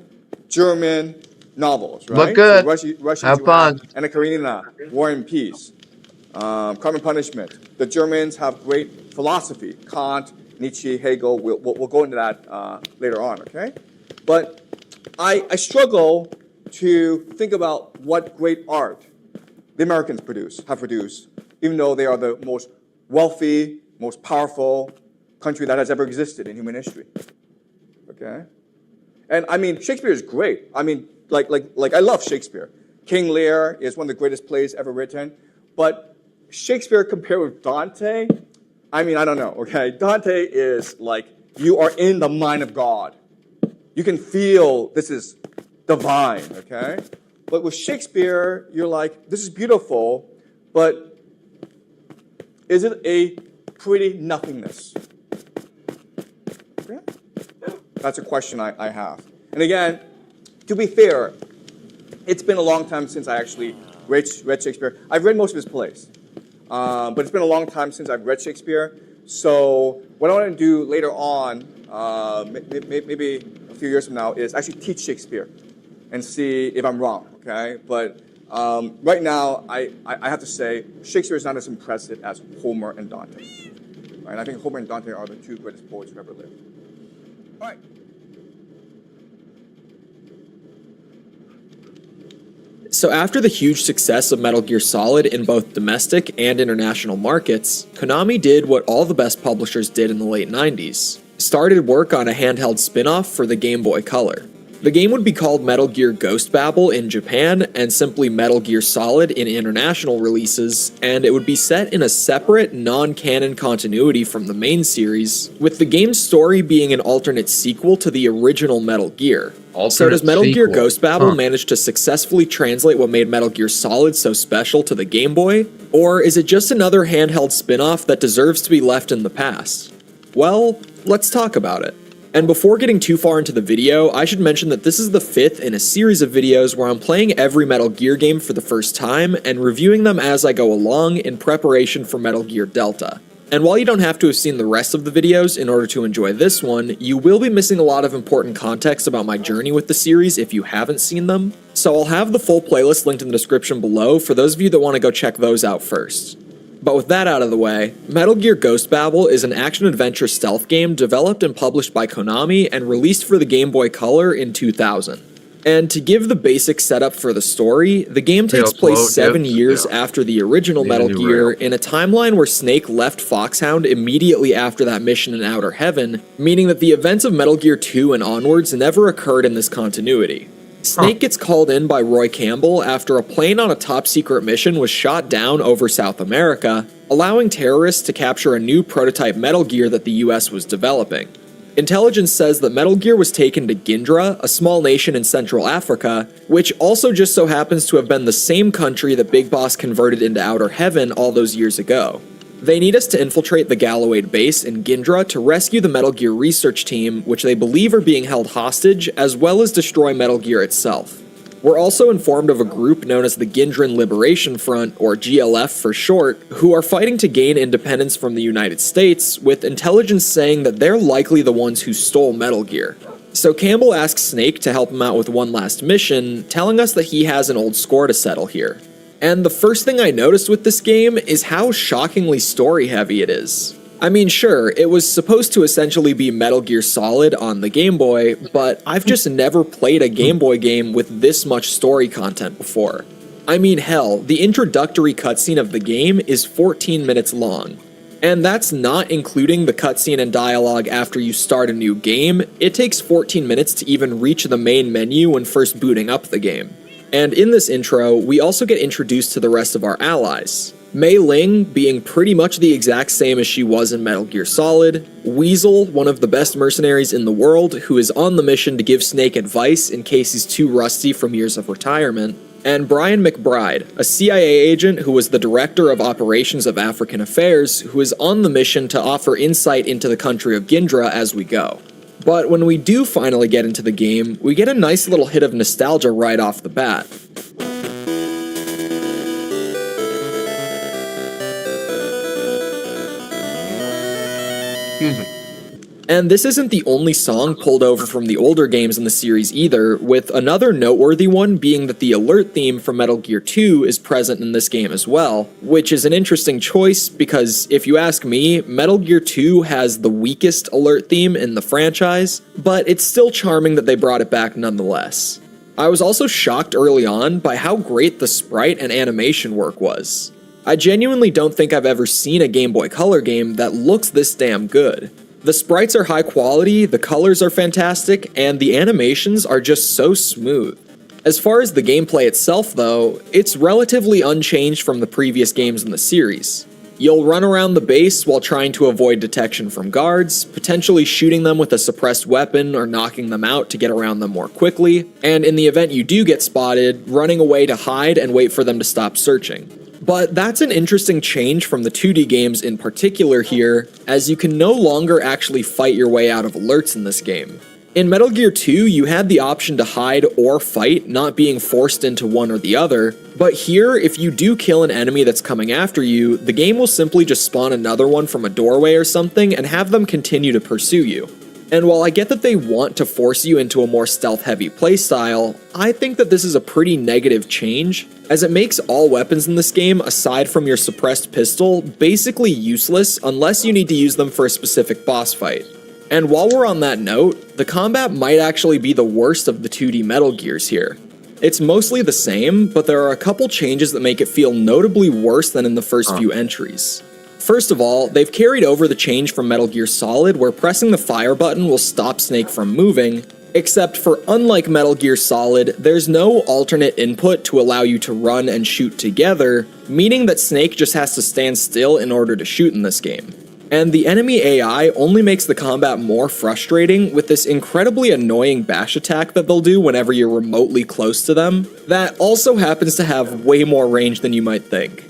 I: German novels, right?
A: Look good.
I: So Russians
A: Have
I: you
A: fun.
I: Anna Karenina, War and Peace, Crime and Punishment. The Germans have great philosophy. Kant, Nietzsche, Hegel. We'll go into that later on, okay? But I struggle to think about what great art the Americans have produced, even though they are the most wealthy, most powerful country that has ever existed in human history. Okay? And I mean, Shakespeare is great. I mean, like I love Shakespeare. King Lear is one of the greatest plays ever written. But Shakespeare compared with Dante, I mean, I don't know, okay? Dante is like, you are in the mind of God. You can feel this is divine, okay? But with Shakespeare, you're like, this is beautiful, but is it a pretty nothingness? Okay? That's a question I have. And again, to be fair, it's been a long time since I actually read Shakespeare. I've read most of his plays, but it's been a long time since I've read Shakespeare. So what I want to do later on, maybe a few years from now, is actually teach Shakespeare and see if I'm wrong, okay? But right now, I have to say, Shakespeare is not as impressive as Homer and Dante. Right? I think Homer and Dante are the two greatest poets who ever lived. All right.
L: So after the huge success of Metal Gear Solid in both domestic and international markets, Konami did what all the best publishers did in the late 90s. Started work on a handheld spin-off for the Game Boy Color. The game would be called Metal Gear Ghost Babel in Japan and simply Metal Gear Solid in international releases, and it would be set in a separate, non-canon continuity from the main series, with the game's story being an alternate sequel to the original Metal Gear. So does Metal Gear Ghost Babel manage to successfully translate what made Metal Gear Solid so special to the Game Boy? Or is it just another handheld spin-off that deserves to be left in the past? Well, let's talk about it. And before getting too far into the video, I should mention that this is the 5th in a series of videos where I'm playing every Metal Gear game for the first time and reviewing them as I go along in preparation for Metal Gear Delta. And while you don't have to have seen the rest of the videos in order to enjoy this one, you will be missing a lot of important context about my journey with the series if you haven't seen them. So I'll have the full playlist linked in the description below for those of you that want to go check those out first. But with that out of the way, Metal Gear Ghost Babel is an action-adventure stealth game developed and published by Konami and released for the Game Boy Color in 2000. And to give the basic setup for the story, the game takes place 7 years after the original Metal Gear in a timeline where Snake left Foxhound immediately after that mission in Outer Heaven, meaning that the events of Metal Gear 2 and onwards never occurred in this continuity. Snake gets called in by Roy Campbell after a plane on a top-secret mission was shot down over South America, allowing terrorists to capture a new prototype Metal Gear that the US was developing. Intelligence says that Metal Gear was taken to Gindra, a small nation in Central Africa, which also just so happens to have been the same country that Big Boss converted into Outer Heaven all those years ago. They need us to infiltrate the Galloway base in Gindra to rescue the Metal Gear research team, which they believe are being held hostage, as well as destroy Metal Gear itself. We're also informed of a group known as the Gindran Liberation Front, or GLF for short, who are fighting to gain independence from the United States, with intelligence saying that they're likely the ones who stole Metal Gear. So Campbell asks Snake to help him out with one last mission, telling us that he has an old score to settle here. And the first thing I noticed with this game is how shockingly story-heavy it is. I mean, sure, it was supposed to essentially be Metal Gear Solid on the Game Boy, but I've just never played a Game Boy game with this much story content before. I mean, hell, the introductory cutscene of the game is 14 minutes long. And that's not including the cutscene and dialogue after you start a new game. It takes 14 minutes to even reach the main menu when first booting up the game. And in this intro, we also get introduced to the rest of our allies. Mei Ling being pretty much the exact same as she was in Metal Gear Solid, Weasel, one of the best mercenaries in the world, who is on the mission to give Snake advice in case he's too rusty from years of retirement, and Brian McBride, a CIA agent who was the Director of Operations of African Affairs, who is on the mission to offer insight into the country of Gindra as we go. But when we do finally get into the game, we get a nice little hit of nostalgia right off the bat.
A: Excuse me.
L: And this isn't the only song pulled over from the older games in the series either, with another noteworthy one being that the alert theme from Metal Gear 2 is present in this game as well, which is an interesting choice because if you ask me, Metal Gear 2 has the weakest alert theme in the franchise, but it's still charming that they brought it back nonetheless. I was also shocked early on by how great the sprite and animation work was. I genuinely don't think I've ever seen a Game Boy Color game that looks this damn good. The sprites are high quality, the colors are fantastic, and the animations are just so smooth. As far as the gameplay itself though, it's relatively unchanged from the previous games in the series. You'll run around the base while trying to avoid detection from guards, potentially shooting them with a suppressed weapon or knocking them out to get around them more quickly, and in the event you do get spotted, running away to hide and wait for them to stop searching. But that's an interesting change from the 2D games in particular here, as you can no longer actually fight your way out of alerts in this game. In Metal Gear 2, you had the option to hide or fight, not being forced into one or the other, but here, if you do kill an enemy that's coming after you, the game will simply just spawn another one from a doorway or something and have them continue to pursue you. And while I get that they want to force you into a more stealth-heavy playstyle, I think that this is a pretty negative change, as it makes all weapons in this game, aside from your suppressed pistol, basically useless unless you need to use them for a specific boss fight. And while we're on that note, the combat might actually be the worst of the 2D Metal Gears here. It's mostly the same, but there are a couple changes that make it feel notably worse than in the first few entries. First of all, they've carried over the change from Metal Gear Solid where pressing the fire button will stop Snake from moving, Except for unlike Metal Gear Solid, there's no alternate input to allow you to run and shoot together, meaning that Snake just has to stand still in order to shoot in this game. And the enemy AI only makes the combat more frustrating with this incredibly annoying bash attack that they'll do whenever you're remotely close to them, that also happens to have way more range than you might think.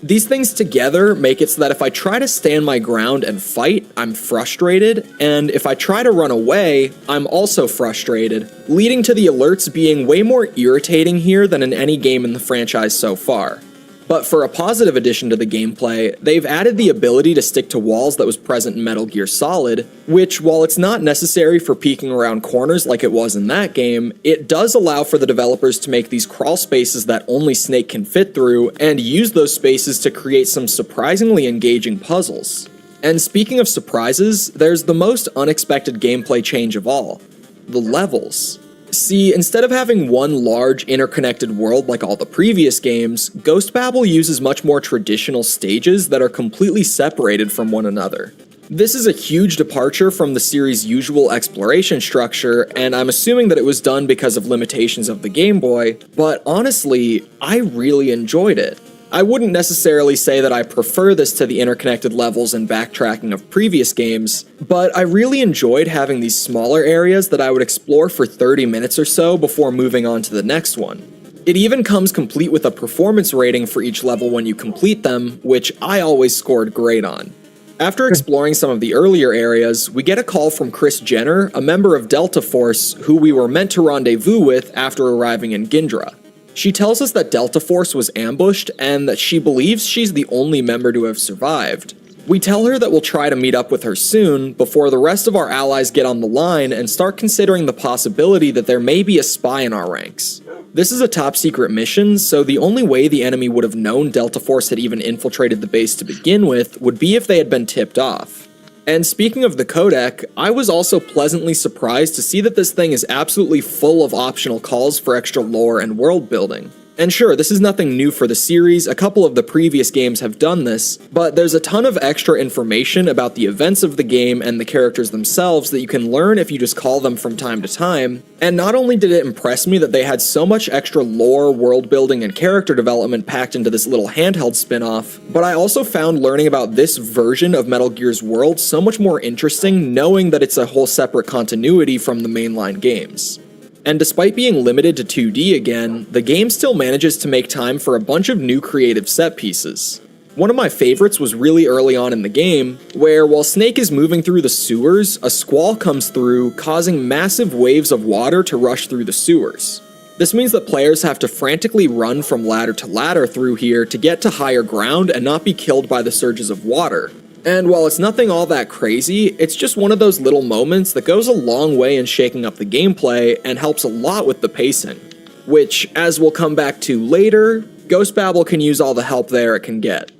L: These things together make it so that if I try to stand my ground and fight, I'm frustrated, and if I try to run away, I'm also frustrated, leading to the alerts being way more irritating here than in any game in the franchise so far. But for a positive addition to the gameplay, they've added the ability to stick to walls that was present in Metal Gear Solid, which, while it's not necessary for peeking around corners like it was in that game, it does allow for the developers to make these crawl spaces that only Snake can fit through, and use those spaces to create some surprisingly engaging puzzles. And speaking of surprises, there's the most unexpected gameplay change of all: the levels. See, instead of having one large interconnected world like all the previous games, Ghost Babel uses much more traditional stages that are completely separated from one another. This is a huge departure from the series' usual exploration structure, and I'm assuming that it was done because of limitations of the Game Boy, but honestly, I really enjoyed it. I wouldn't necessarily say that I prefer this to the interconnected levels and backtracking of previous games, but I really enjoyed having these smaller areas that I would explore for 30 minutes or so before moving on to the next one. It even comes complete with a performance rating for each level when you complete them, which I always scored great on. After exploring some of the earlier areas, we get a call from Chris Jenner, a member of Delta Force, who we were meant to rendezvous with after arriving in Gindra. She tells us that Delta Force was ambushed and that she believes she's the only member to have survived. We tell her that we'll try to meet up with her soon before the rest of our allies get on the line and start considering the possibility that there may be a spy in our ranks. This is a top secret mission, so the only way the enemy would have known Delta Force had even infiltrated the base to begin with would be if they had been tipped off. And speaking of the codec, I was also pleasantly surprised to see that this thing is absolutely full of optional calls for extra lore and world building. And sure, this is nothing new for the series, a couple of the previous games have done this, but there's a ton of extra information about the events of the game and the characters themselves that you can learn if you just call them from time to time. And not only did it impress me that they had so much extra lore, world building, and character development packed into this little handheld spin-off, but I also found learning about this version of Metal Gear's world so much more interesting knowing that it's a whole separate continuity from the mainline games. And despite being limited to 2D again, the game still manages to make time for a bunch of new creative set pieces. One of my favorites was really early on in the game, where while Snake is moving through the sewers, a squall comes through, causing massive waves of water to rush through the sewers. This means that players have to frantically run from ladder to ladder through here to get to higher ground and not be killed by the surges of water. And while it's nothing all that crazy, it's just one of those little moments that goes a long way in shaking up the gameplay and helps a lot with the pacing. Which, as we'll come back to later, Ghost Babel can use all the help there it can get.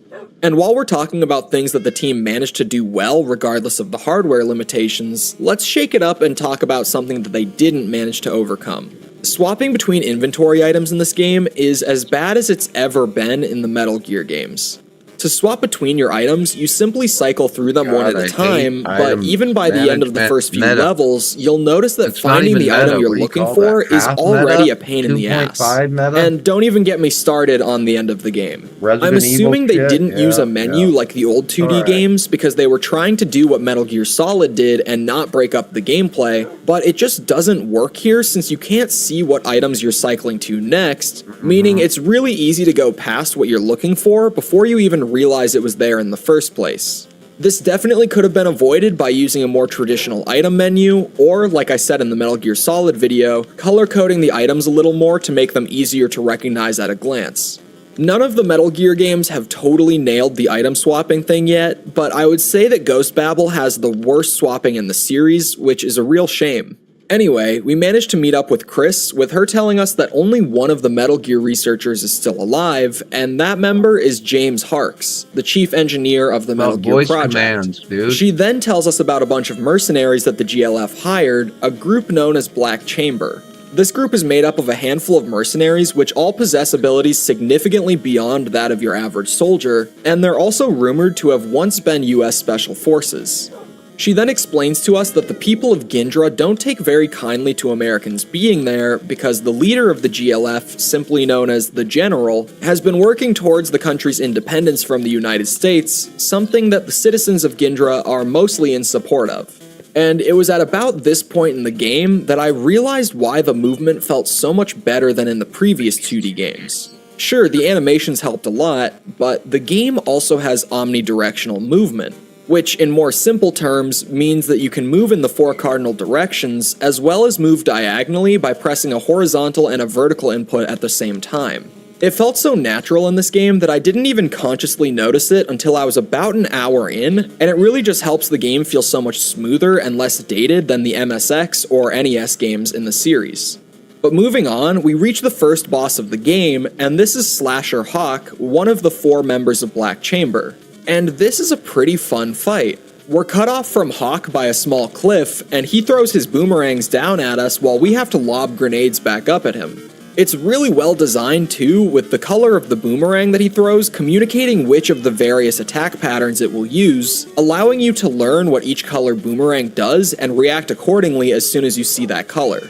L: And while we're talking about things that the team managed to do well regardless of the hardware limitations, let's shake it up and talk about something that they didn't manage to overcome. Swapping between inventory items in this game is as bad as it's ever been in the Metal Gear games. To swap between your items, you simply cycle through them one at a time, but even by the end of the first few levels, you'll notice that finding the item you're looking for is already a pain in the ass. And don't even get me started on the end of the game. I'm assuming they didn't use a menu like the old 2D games because they were trying to do what Metal Gear Solid did and not break up the gameplay, but it just doesn't work here since you can't see what items you're cycling to next, meaning it's really easy to go past what you're looking for before you even realize it was there in the first place. This definitely could have been avoided by using a more traditional item menu, or, like I said in the Metal Gear Solid video, color coding the items a little more to make them easier to recognize at a glance. None of the Metal Gear games have totally nailed the item swapping thing yet, but I would say that Ghost Babel has the worst swapping in the series, which is a real shame. Anyway, we managed to meet up with Chris, with her telling us that only one of the Metal Gear researchers is still alive, and that member is James Harks, the chief engineer of the Metal Gear project.
A: Commands, dude.
L: She then tells us about a bunch of mercenaries that the GLF hired, a group known as Black Chamber. This group is made up of a handful of mercenaries which all possess abilities significantly beyond that of your average soldier, and they're also rumored to have once been US Special Forces. She then explains to us that the people of Gindra don't take very kindly to Americans being there because the leader of the GLF, simply known as the General, has been working towards the country's independence from the United States, something that the citizens of Gindra are mostly in support of. And it was at about this point in the game that I realized why the movement felt so much better than in the previous 2D games. Sure, the animations helped a lot, but the game also has omnidirectional movement, which in more simple terms means that you can move in the 4 cardinal directions as well as move diagonally by pressing a horizontal and a vertical input at the same time. It felt so natural in this game that I didn't even consciously notice it until I was about an hour in, and it really just helps the game feel so much smoother and less dated than the MSX or NES games in the series. But moving on, we reach the first boss of the game, and this is Slasher Hawk, one of the 4 members of Black Chamber. And this is a pretty fun fight. We're cut off from Hawk by a small cliff, and he throws his boomerangs down at us while we have to lob grenades back up at him. It's really well designed too, with the color of the boomerang that he throws communicating which of the various attack patterns it will use, allowing you to learn what each color boomerang does and react accordingly as soon as you see that color.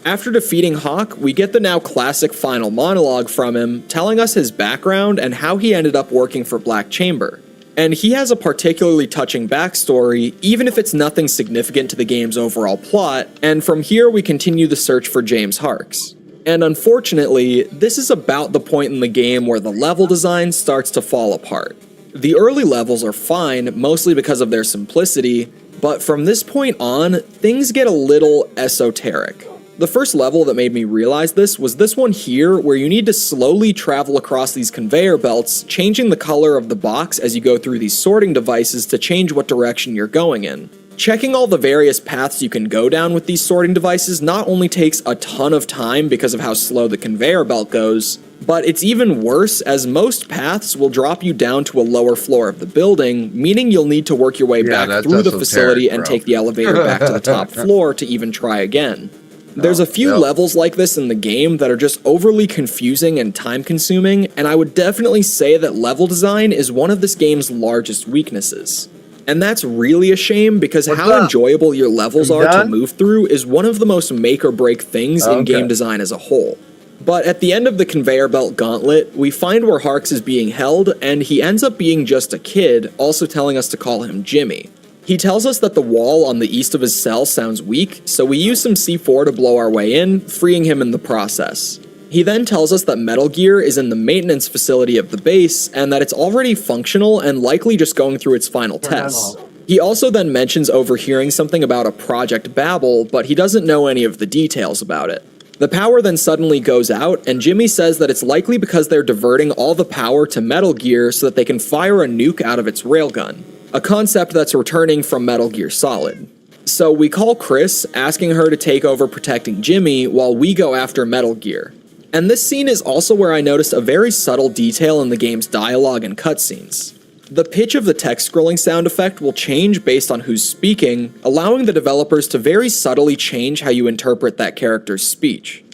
L: After defeating Hawk, we get the now classic final monologue from him, telling us his background and how he ended up working for Black Chamber. And he has a particularly touching backstory, even if it's nothing significant to the game's overall plot, and from here we continue the search for James Harkes. And unfortunately, this is about the point in the game where the level design starts to fall apart. The early levels are fine, mostly because of their simplicity, but from this point on, things get a little esoteric. The first level that made me realize this was this one here, where you need to slowly travel across these conveyor belts, changing the color of the box as you go through these sorting devices to change what direction you're going in. Checking all the various paths you can go down with these sorting devices not only takes a ton of time because of how slow the conveyor belt goes, but it's even worse as most paths will drop you down to a lower floor of the building, meaning you'll need to work your way back through the facility and take the elevator back to the top floor to even try again. There's a few levels like this in the game that are just overly confusing and time-consuming, and I would definitely say that level design is one of this game's largest weaknesses. And that's really a shame because how enjoyable your levels are to move through is one of the most make-or-break things in game design as a whole. But at the end of the conveyor belt gauntlet, we find where Harkes is being held, and he ends up being just a kid, also telling us to call him Jimmy. He tells us that the wall on the east of his cell sounds weak, so we use some C4 to blow our way in, freeing him in the process. He then tells us that Metal Gear is in the maintenance facility of the base, and that it's already functional and likely just going through its final tests. He also then mentions overhearing something about a Project Babel, but he doesn't know any of the details about it. The power then suddenly goes out, and Jimmy says that it's likely because they're diverting all the power to Metal Gear so that they can fire a nuke out of its railgun, a concept that's returning from Metal Gear Solid. So we call Chris, asking her to take over protecting Jimmy while we go after Metal Gear. And this scene is also where I noticed a very subtle detail in the game's dialogue and cutscenes. The pitch of the text scrolling sound effect will change based on who's speaking, allowing the developers to very subtly change how you interpret that character's speech.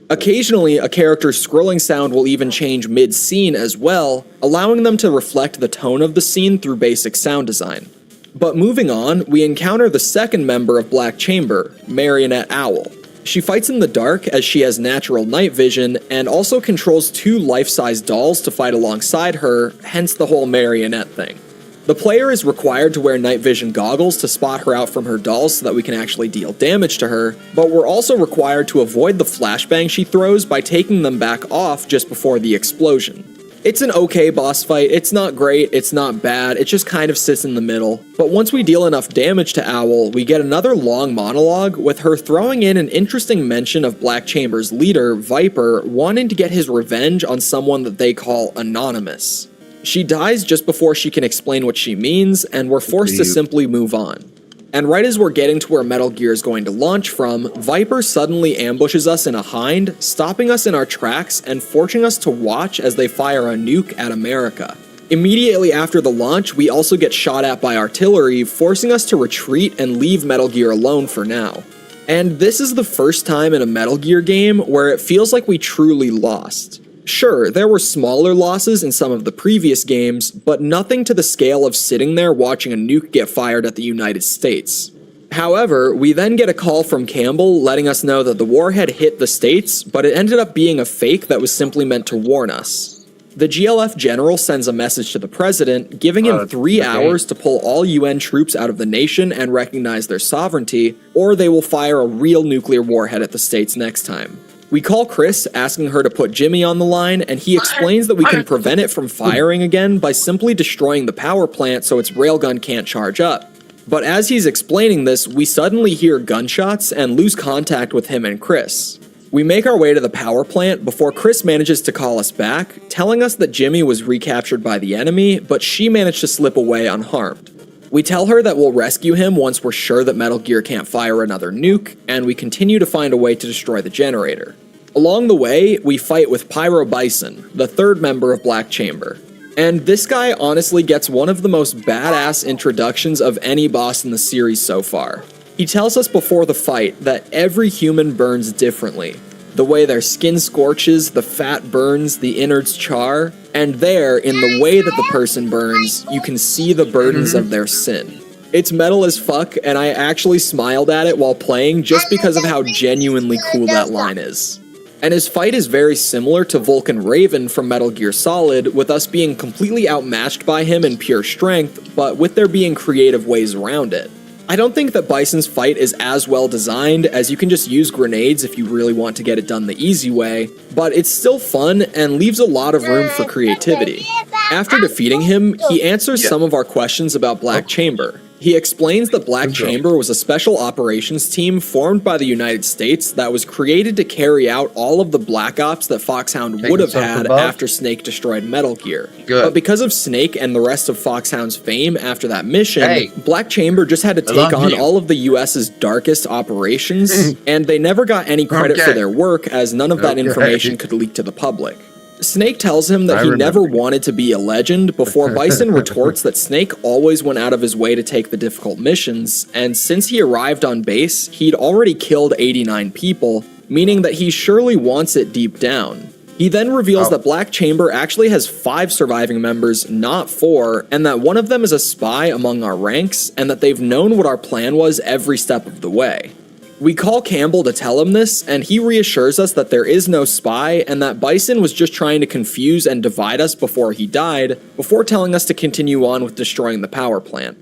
L: Occasionally, a character's scrolling sound will even change mid-scene as well, allowing them to reflect the tone of the scene through basic sound design. But moving on, we encounter the second member of Black Chamber, Marionette Owl. She fights in the dark as she has natural night vision, and also controls 2 life-size dolls to fight alongside her, hence the whole marionette thing. The player is required to wear night vision goggles to spot her out from her dolls so that we can actually deal damage to her, but we're also required to avoid the flashbang she throws by taking them back off just before the explosion. It's an okay boss fight, it's not great, it's not bad, it just kind of sits in the middle. But once we deal enough damage to Owl, we get another long monologue with her throwing in an interesting mention of Black Chamber's leader, Viper, wanting to get his revenge on someone that they call Anonymous. She dies just before she can explain what she means, and we're forced to simply move on. And right as we're getting to where Metal Gear is going to launch from, Viper suddenly ambushes us in a hind, stopping us in our tracks and forcing us to watch as they fire a nuke at America. Immediately after the launch, we also get shot at by artillery, forcing us to retreat and leave Metal Gear alone for now. And this is the first time in a Metal Gear game where it feels like we truly lost. Sure, there were smaller losses in some of the previous games, but nothing to the scale of sitting there watching a nuke get fired at the United States. However, we then get a call from Campbell letting us know that the warhead hit the States, but it ended up being a fake that was simply meant to warn us. The GLF general sends a message to the president, giving him 3 hours to pull all UN troops out of the nation and recognize their sovereignty, or they will fire a real nuclear warhead at the States next time. We call Chris, asking her to put Jimmy on the line, and he explains that we can prevent it from firing again by simply destroying the power plant so its railgun can't charge up. But as he's explaining this, we suddenly hear gunshots and lose contact with him and Chris. We make our way to the power plant before Chris manages to call us back, telling us that Jimmy was recaptured by the enemy, but she managed to slip away unharmed. We tell her that we'll rescue him once we're sure that Metal Gear can't fire another nuke, and we continue to find a way to destroy the generator. Along the way, we fight with Pyro Bison, the 3rd member of Black Chamber. And this guy honestly gets one of the most badass introductions of any boss in the series so far. He tells us before the fight that every human burns differently. The way their skin scorches, the fat burns, the innards char, and there, in the way that the person burns, you can see the burdens of their sin. It's metal as fuck, and I actually smiled at it while playing just because of how genuinely cool that line is. And his fight is very similar to Vulcan Raven from Metal Gear Solid, with us being completely outmatched by him in pure strength, but with there being creative ways around it. I don't think that Bison's fight is as well designed, as you can just use grenades if you really want to get it done the easy way, but it's still fun and leaves a lot of room for creativity. After defeating him, he answers some of our questions about Black Chamber. He explains that Black Chamber was a special operations team formed by the United States that was created to carry out all of the Black Ops that Foxhound would have had after Snake destroyed Metal Gear. But because of Snake and the rest of Foxhound's fame after that mission, Black Chamber just had to take on all of the US's darkest operations, and they never got any credit for their work as none of that information could leak to the public. Snake tells him that he never wanted to be a legend before Bison retorts that Snake always went out of his way to take the difficult missions, and since he arrived on base, he'd already killed 89 people, meaning that he surely wants it deep down. He then reveals that Black Chamber actually has 5 surviving members, not 4, and that one of them is a spy among our ranks, and that they've known what our plan was every step of the way. We call Campbell to tell him this, and he reassures us that there is no spy and that Bison was just trying to confuse and divide us before he died, before telling us to continue on with destroying the power plant.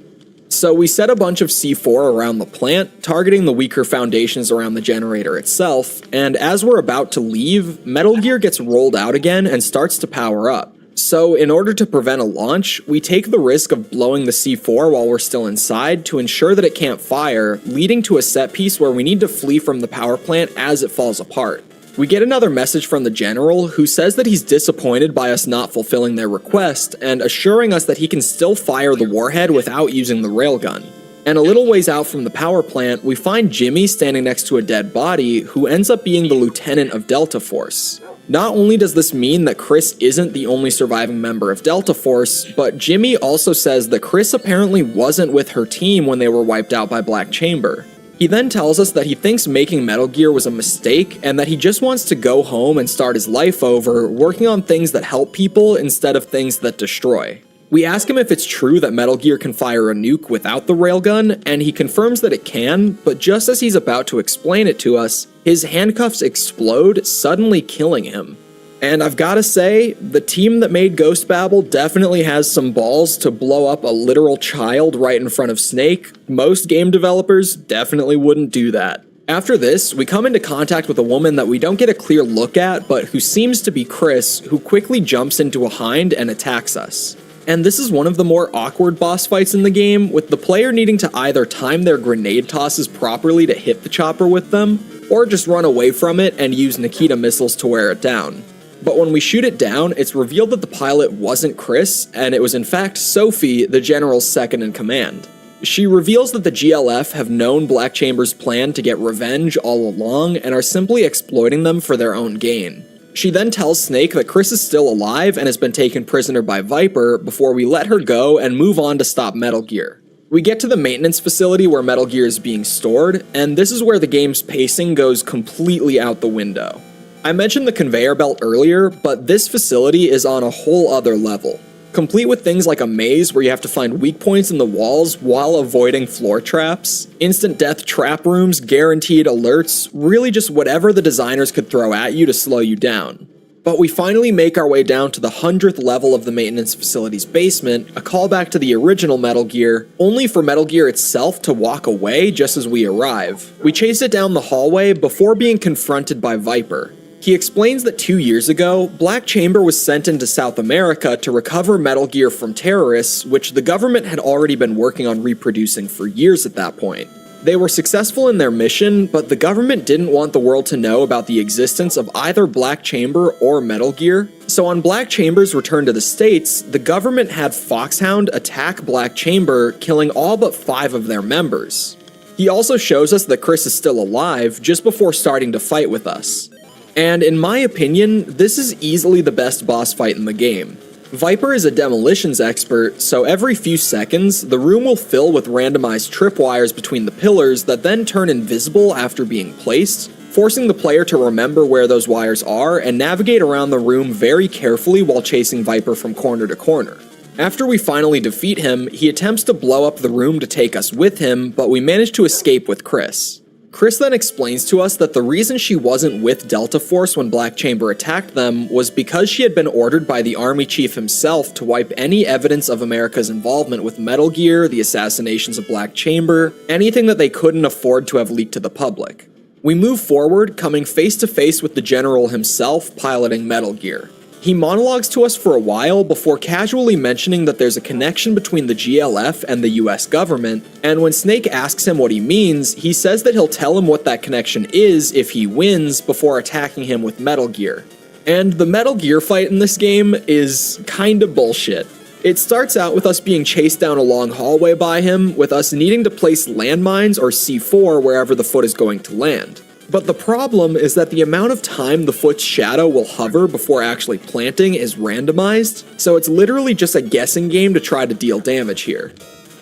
L: So we set a bunch of C4 around the plant, targeting the weaker foundations around the generator itself, and as we're about to leave, Metal Gear gets rolled out again and starts to power up. So, in order to prevent a launch, we take the risk of blowing the C4 while we're still inside to ensure that it can't fire, leading to a set piece where we need to flee from the power plant as it falls apart. We get another message from the general, who says that he's disappointed by us not fulfilling their request, and assuring us that he can still fire the warhead without using the railgun. And a little ways out from the power plant, we find Jimmy standing next to a dead body, who ends up being the lieutenant of Delta Force. Not only does this mean that Chris isn't the only surviving member of Delta Force, but Jimmy also says that Chris apparently wasn't with her team when they were wiped out by Black Chamber. He then tells us that he thinks making Metal Gear was a mistake, and that he just wants to go home and start his life over, working on things that help people instead of things that destroy. We ask him if it's true that Metal Gear can fire a nuke without the railgun, and he confirms that it can, but just as he's about to explain it to us, his handcuffs explode, suddenly killing him. And I've gotta say, the team that made Ghost Babel definitely has some balls to blow up a literal child right in front of Snake. Most game developers definitely wouldn't do that. After this, we come into contact with a woman that we don't get a clear look at, but who seems to be Chris, who quickly jumps into a hind and attacks us. And this is one of the more awkward boss fights in the game, with the player needing to either time their grenade tosses properly to hit the chopper with them, or just run away from it and use Nikita missiles to wear it down. But when we shoot it down, it's revealed that the pilot wasn't Chris, and it was in fact Sophie, the general's second in command. She reveals that the GLF have known Black Chamber's plan to get revenge all along and are simply exploiting them for their own gain. She then tells Snake that Chris is still alive and has been taken prisoner by Viper before we let her go and move on to stop Metal Gear. We get to the maintenance facility where Metal Gear is being stored, and this is where the game's pacing goes completely out the window. I mentioned the conveyor belt earlier, but this facility is on a whole other level. Complete with things like a maze where you have to find weak points in the walls while avoiding floor traps, instant death trap rooms, guaranteed alerts, really just whatever the designers could throw at you to slow you down. But we finally make our way down to the 100th level of the maintenance facility's basement, a callback to the original Metal Gear, only for Metal Gear itself to walk away just as we arrive. We chase it down the hallway before being confronted by Viper. He explains that 2 years ago, Black Chamber was sent into South America to recover Metal Gear from terrorists, which the government had already been working on reproducing for years at that point. They were successful in their mission, but the government didn't want the world to know about the existence of either Black Chamber or Metal Gear, so on Black Chamber's return to the States, the government had Foxhound attack Black Chamber, killing all but 5 of their members. He also shows us that Chris is still alive just before starting to fight with us. And in my opinion, this is easily the best boss fight in the game. Viper is a demolitions expert, so every few seconds, the room will fill with randomized tripwires between the pillars that then turn invisible after being placed, forcing the player to remember where those wires are and navigate around the room very carefully while chasing Viper from corner to corner. After we finally defeat him, he attempts to blow up the room to take us with him, but we manage to escape with Chris. Chris then explains to us that the reason she wasn't with Delta Force when Black Chamber attacked them was because she had been ordered by the Army Chief himself to wipe any evidence of America's involvement with Metal Gear, the assassinations of Black Chamber, anything that they couldn't afford to have leaked to the public. We move forward, coming face to face with the General himself piloting Metal Gear. He monologues to us for a while before casually mentioning that there's a connection between the GLF and the US government, and when Snake asks him what he means, he says that he'll tell him what that connection is if he wins before attacking him with Metal Gear. And the Metal Gear fight in this game is kinda bullshit. It starts out with us being chased down a long hallway by him, with us needing to place landmines or C4 wherever the foot is going to land. But the problem is that the amount of time the foot's shadow will hover before actually planting is randomized, so it's literally just a guessing game to try to deal damage here.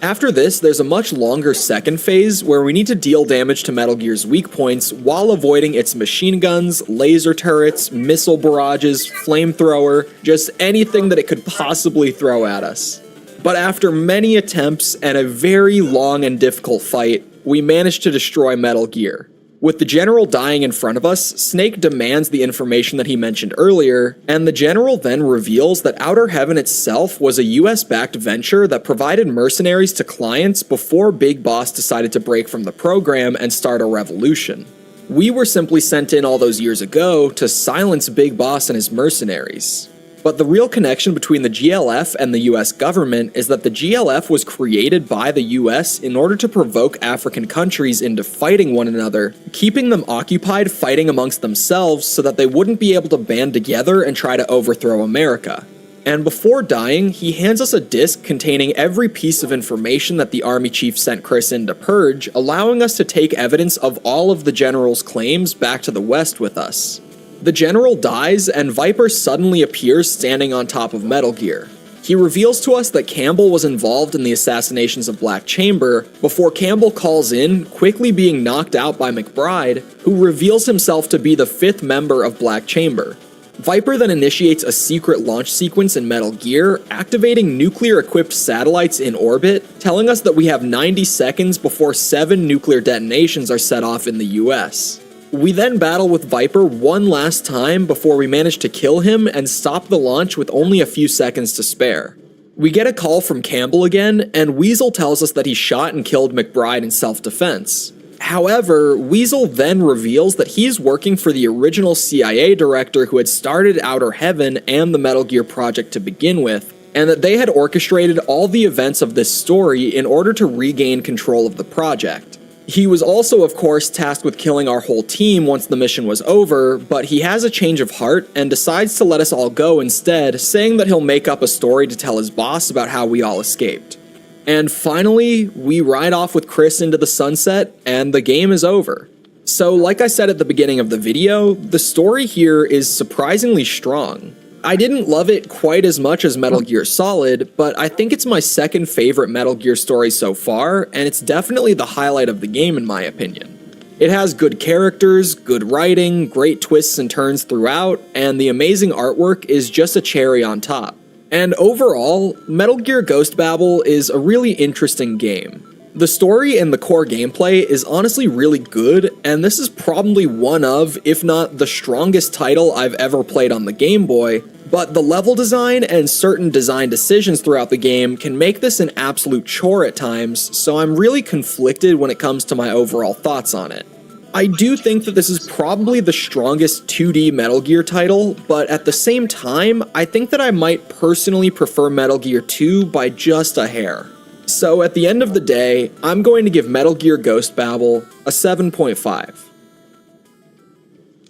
L: After this, there's a much longer second phase where we need to deal damage to Metal Gear's weak points while avoiding its machine guns, laser turrets, missile barrages, flamethrower, just anything that it could possibly throw at us. But after many attempts and a very long and difficult fight, we managed to destroy Metal Gear. With the General dying in front of us, Snake demands the information that he mentioned earlier, and the General then reveals that Outer Heaven itself was a US-backed venture that provided mercenaries to clients before Big Boss decided to break from the program and start a revolution. We were simply sent in all those years ago to silence Big Boss and his mercenaries. But the real connection between the GLF and the US government is that the GLF was created by the US in order to provoke African countries into fighting one another, keeping them occupied fighting amongst themselves so that they wouldn't be able to band together and try to overthrow America. And before dying, he hands us a disc containing every piece of information that the Army Chief sent Chris in to purge, allowing us to take evidence of all of the General's claims back to the West with us. The General dies, and Viper suddenly appears standing on top of Metal Gear. He reveals to us that Campbell was involved in the assassinations of Black Chamber, before Campbell calls in, quickly being knocked out by McBride, who reveals himself to be the 5th member of Black Chamber. Viper then initiates a secret launch sequence in Metal Gear, activating nuclear-equipped satellites in orbit, telling us that we have 90 seconds before 7 nuclear detonations are set off in the US. We then battle with Viper one last time before we manage to kill him and stop the launch with only a few seconds to spare. We get a call from Campbell again, and Weasel tells us that he shot and killed McBride in self-defense. However, Weasel then reveals that he's working for the original CIA director who had started Outer Heaven and the Metal Gear project to begin with, and that they had orchestrated all the events of this story in order to regain control of the project. He was also, of course, tasked with killing our whole team once the mission was over, but he has a change of heart and decides to let us all go instead, saying that he'll make up a story to tell his boss about how we all escaped. And finally, we ride off with Chris into the sunset, and the game is over. So, like I said at the beginning of the video, the story here is surprisingly strong. I didn't love it quite as much as Metal Gear Solid, but I think it's my second favorite Metal Gear story so far, and it's definitely the highlight of the game in my opinion. It has good characters, good writing, great twists and turns throughout, and the amazing artwork is just a cherry on top. And overall, Metal Gear Ghost Babel is a really interesting game. The story and the core gameplay is honestly really good, and this is probably one of, if not the strongest title I've ever played on the Game Boy, but the level design and certain design decisions throughout the game can make this an absolute chore at times, so I'm really conflicted when it comes to my overall thoughts on it. I do think that this is probably the strongest 2D Metal Gear title, but at the same time, I think that I might personally prefer Metal Gear 2 by just a hair. So at the end of the day, I'm going to give Metal Gear Ghost Babel a 7.5.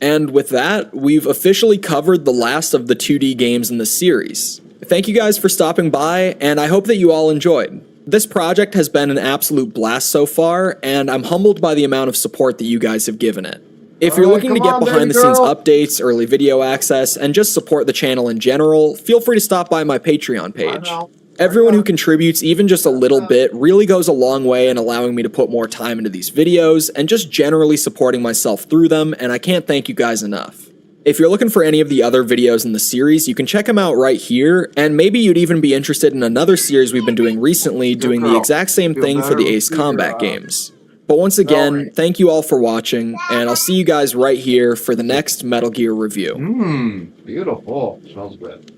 L: And with that, we've officially covered the last of the 2D games in the series. Thank you guys for stopping by, and I hope that you all enjoyed. This project has been an absolute blast so far, and I'm humbled by the amount of support that you guys have given it. If you're looking to get behind the scenes updates, early video access, and just support the channel in general, feel free to stop by my Patreon page. Everyone who contributes even just a little bit really goes a long way in allowing me to put more time into these videos and just generally supporting myself through them, and I can't thank you guys enough. If you're looking for any of the other videos in the series, you can check them out right here, and maybe you'd even be interested in another series we've been doing recently, doing the exact same thing for the Ace Combat games. But once again, thank you all for watching, and I'll see you guys right here for the next Metal Gear review.
A: Beautiful. Smells good.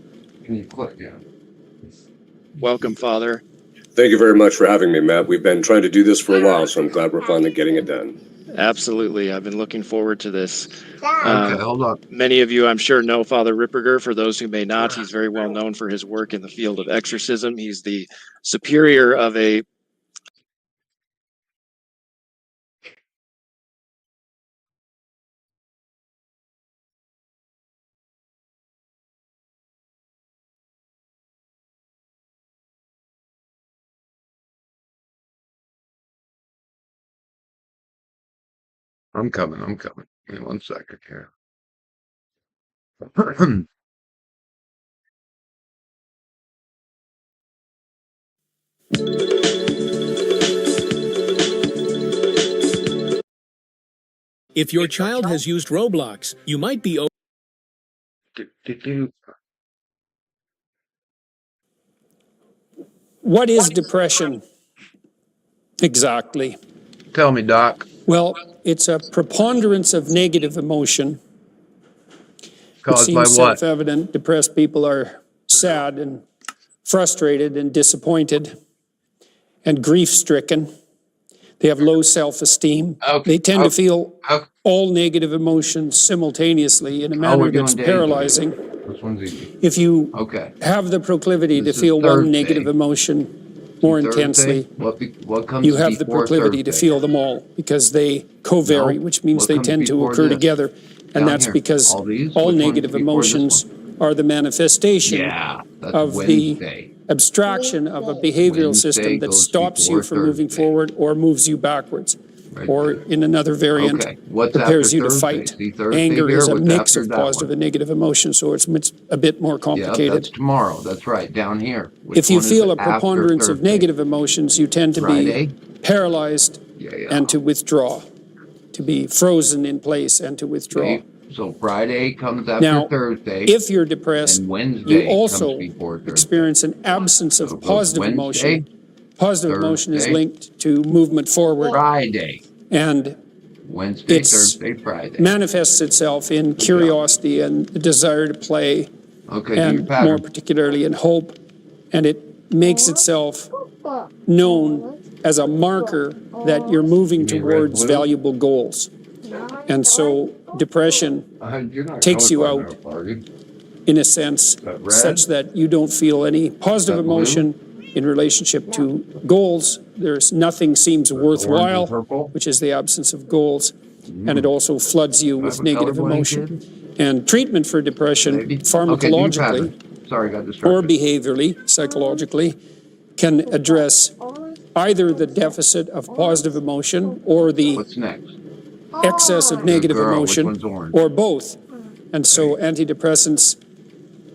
A: Can you click? Yeah.
M: Welcome, Father.
N: Thank you very much for having me, Matt. We've been trying to do this for a while, so I'm glad we're finally getting it done.
M: Absolutely. I've been looking forward to this.
A: Okay, hold on.
M: Many of you, I'm sure, know Father Ripperger. For those who may not, he's very well known for his work in the field of exorcism. He's the superior of a
A: I'm coming. Give me 1 second here.
O: If your child has used Roblox, you might be
P: What is depression exactly?
A: Tell me, Doc.
P: Well, it's a preponderance of negative emotion. It
A: Caused by
P: seems
A: what?
P: self-evident. Depressed people are sad and frustrated and disappointed and grief-stricken. They have low self-esteem. They tend to feel all negative emotions simultaneously in a manner that's paralyzing.
A: This one's easy.
P: If you have the proclivity to feel one negative emotion more intensely,
A: What comes
P: you have the
A: before
P: proclivity to
A: Thursday?
P: feel them all because they co-vary, which means
A: What
P: they
A: comes
P: tend to
A: before
P: occur
A: this?
P: together. And
A: Down
P: that's
A: here.
P: because
A: All these?
P: all
A: Which one's
P: negative
A: before this
P: emotions are the manifestation
A: that's
P: of
A: Wednesday.
P: the abstraction of a behavioral
A: Wednesday
P: system that
A: goes
P: stops you
A: before
P: from moving
A: Thursday.
P: forward or moves you backwards. Or in another variant,
A: Okay. What's
P: prepares
A: after
P: you to
A: Thursday?
P: fight.
A: See Thursday
P: Anger
A: here?
P: is a
A: What's
P: mix
A: after
P: of
A: that
P: positive
A: one?
P: and negative emotions, so it's a bit more
A: Yeah,
P: complicated.
A: that's tomorrow. That's right, down here. Which
P: If you
A: one is
P: feel a
A: after
P: preponderance of
A: Thursday?
P: negative emotions, you tend to
A: Friday?
P: be paralyzed and to withdraw, to be frozen in place and to withdraw.
A: Okay, so Friday comes after
P: Now,
A: Thursday.
P: if you're depressed,
A: and Wednesday
P: you also
A: comes before Thursday.
P: experience an absence of positive
A: Wednesday,
P: emotion. Positive emotion is
A: Thursday,
P: linked to movement forward.
A: Friday.
P: And
A: Wednesday,
P: it's
A: Thursday, Friday.
P: manifests itself in curiosity and the desire to play,
A: Okay, do your
P: and
A: pattern.
P: more particularly in hope. And it makes itself known as a marker that you're moving towards
A: blue?
P: valuable goals. And so depression
A: You're not
P: takes you
A: going
P: out
A: far, are you?
P: in a sense
A: red?
P: such that you don't feel any positive
A: That blue?
P: emotion in relationship to goals. There's nothing seems worthwhile,
A: purple?
P: which is the absence of goals. And it also floods you with negative
A: colorblind
P: emotion. And treatment for depression,
A: Okay, do your
P: pharmacologically
A: pattern. Sorry, got
P: or
A: distracted.
P: behaviorally, psychologically, can address either the deficit of positive emotion or the
A: What's next?
P: excess of negative
A: girl, which
P: emotion,
A: one's orange?
P: or both. And so antidepressants,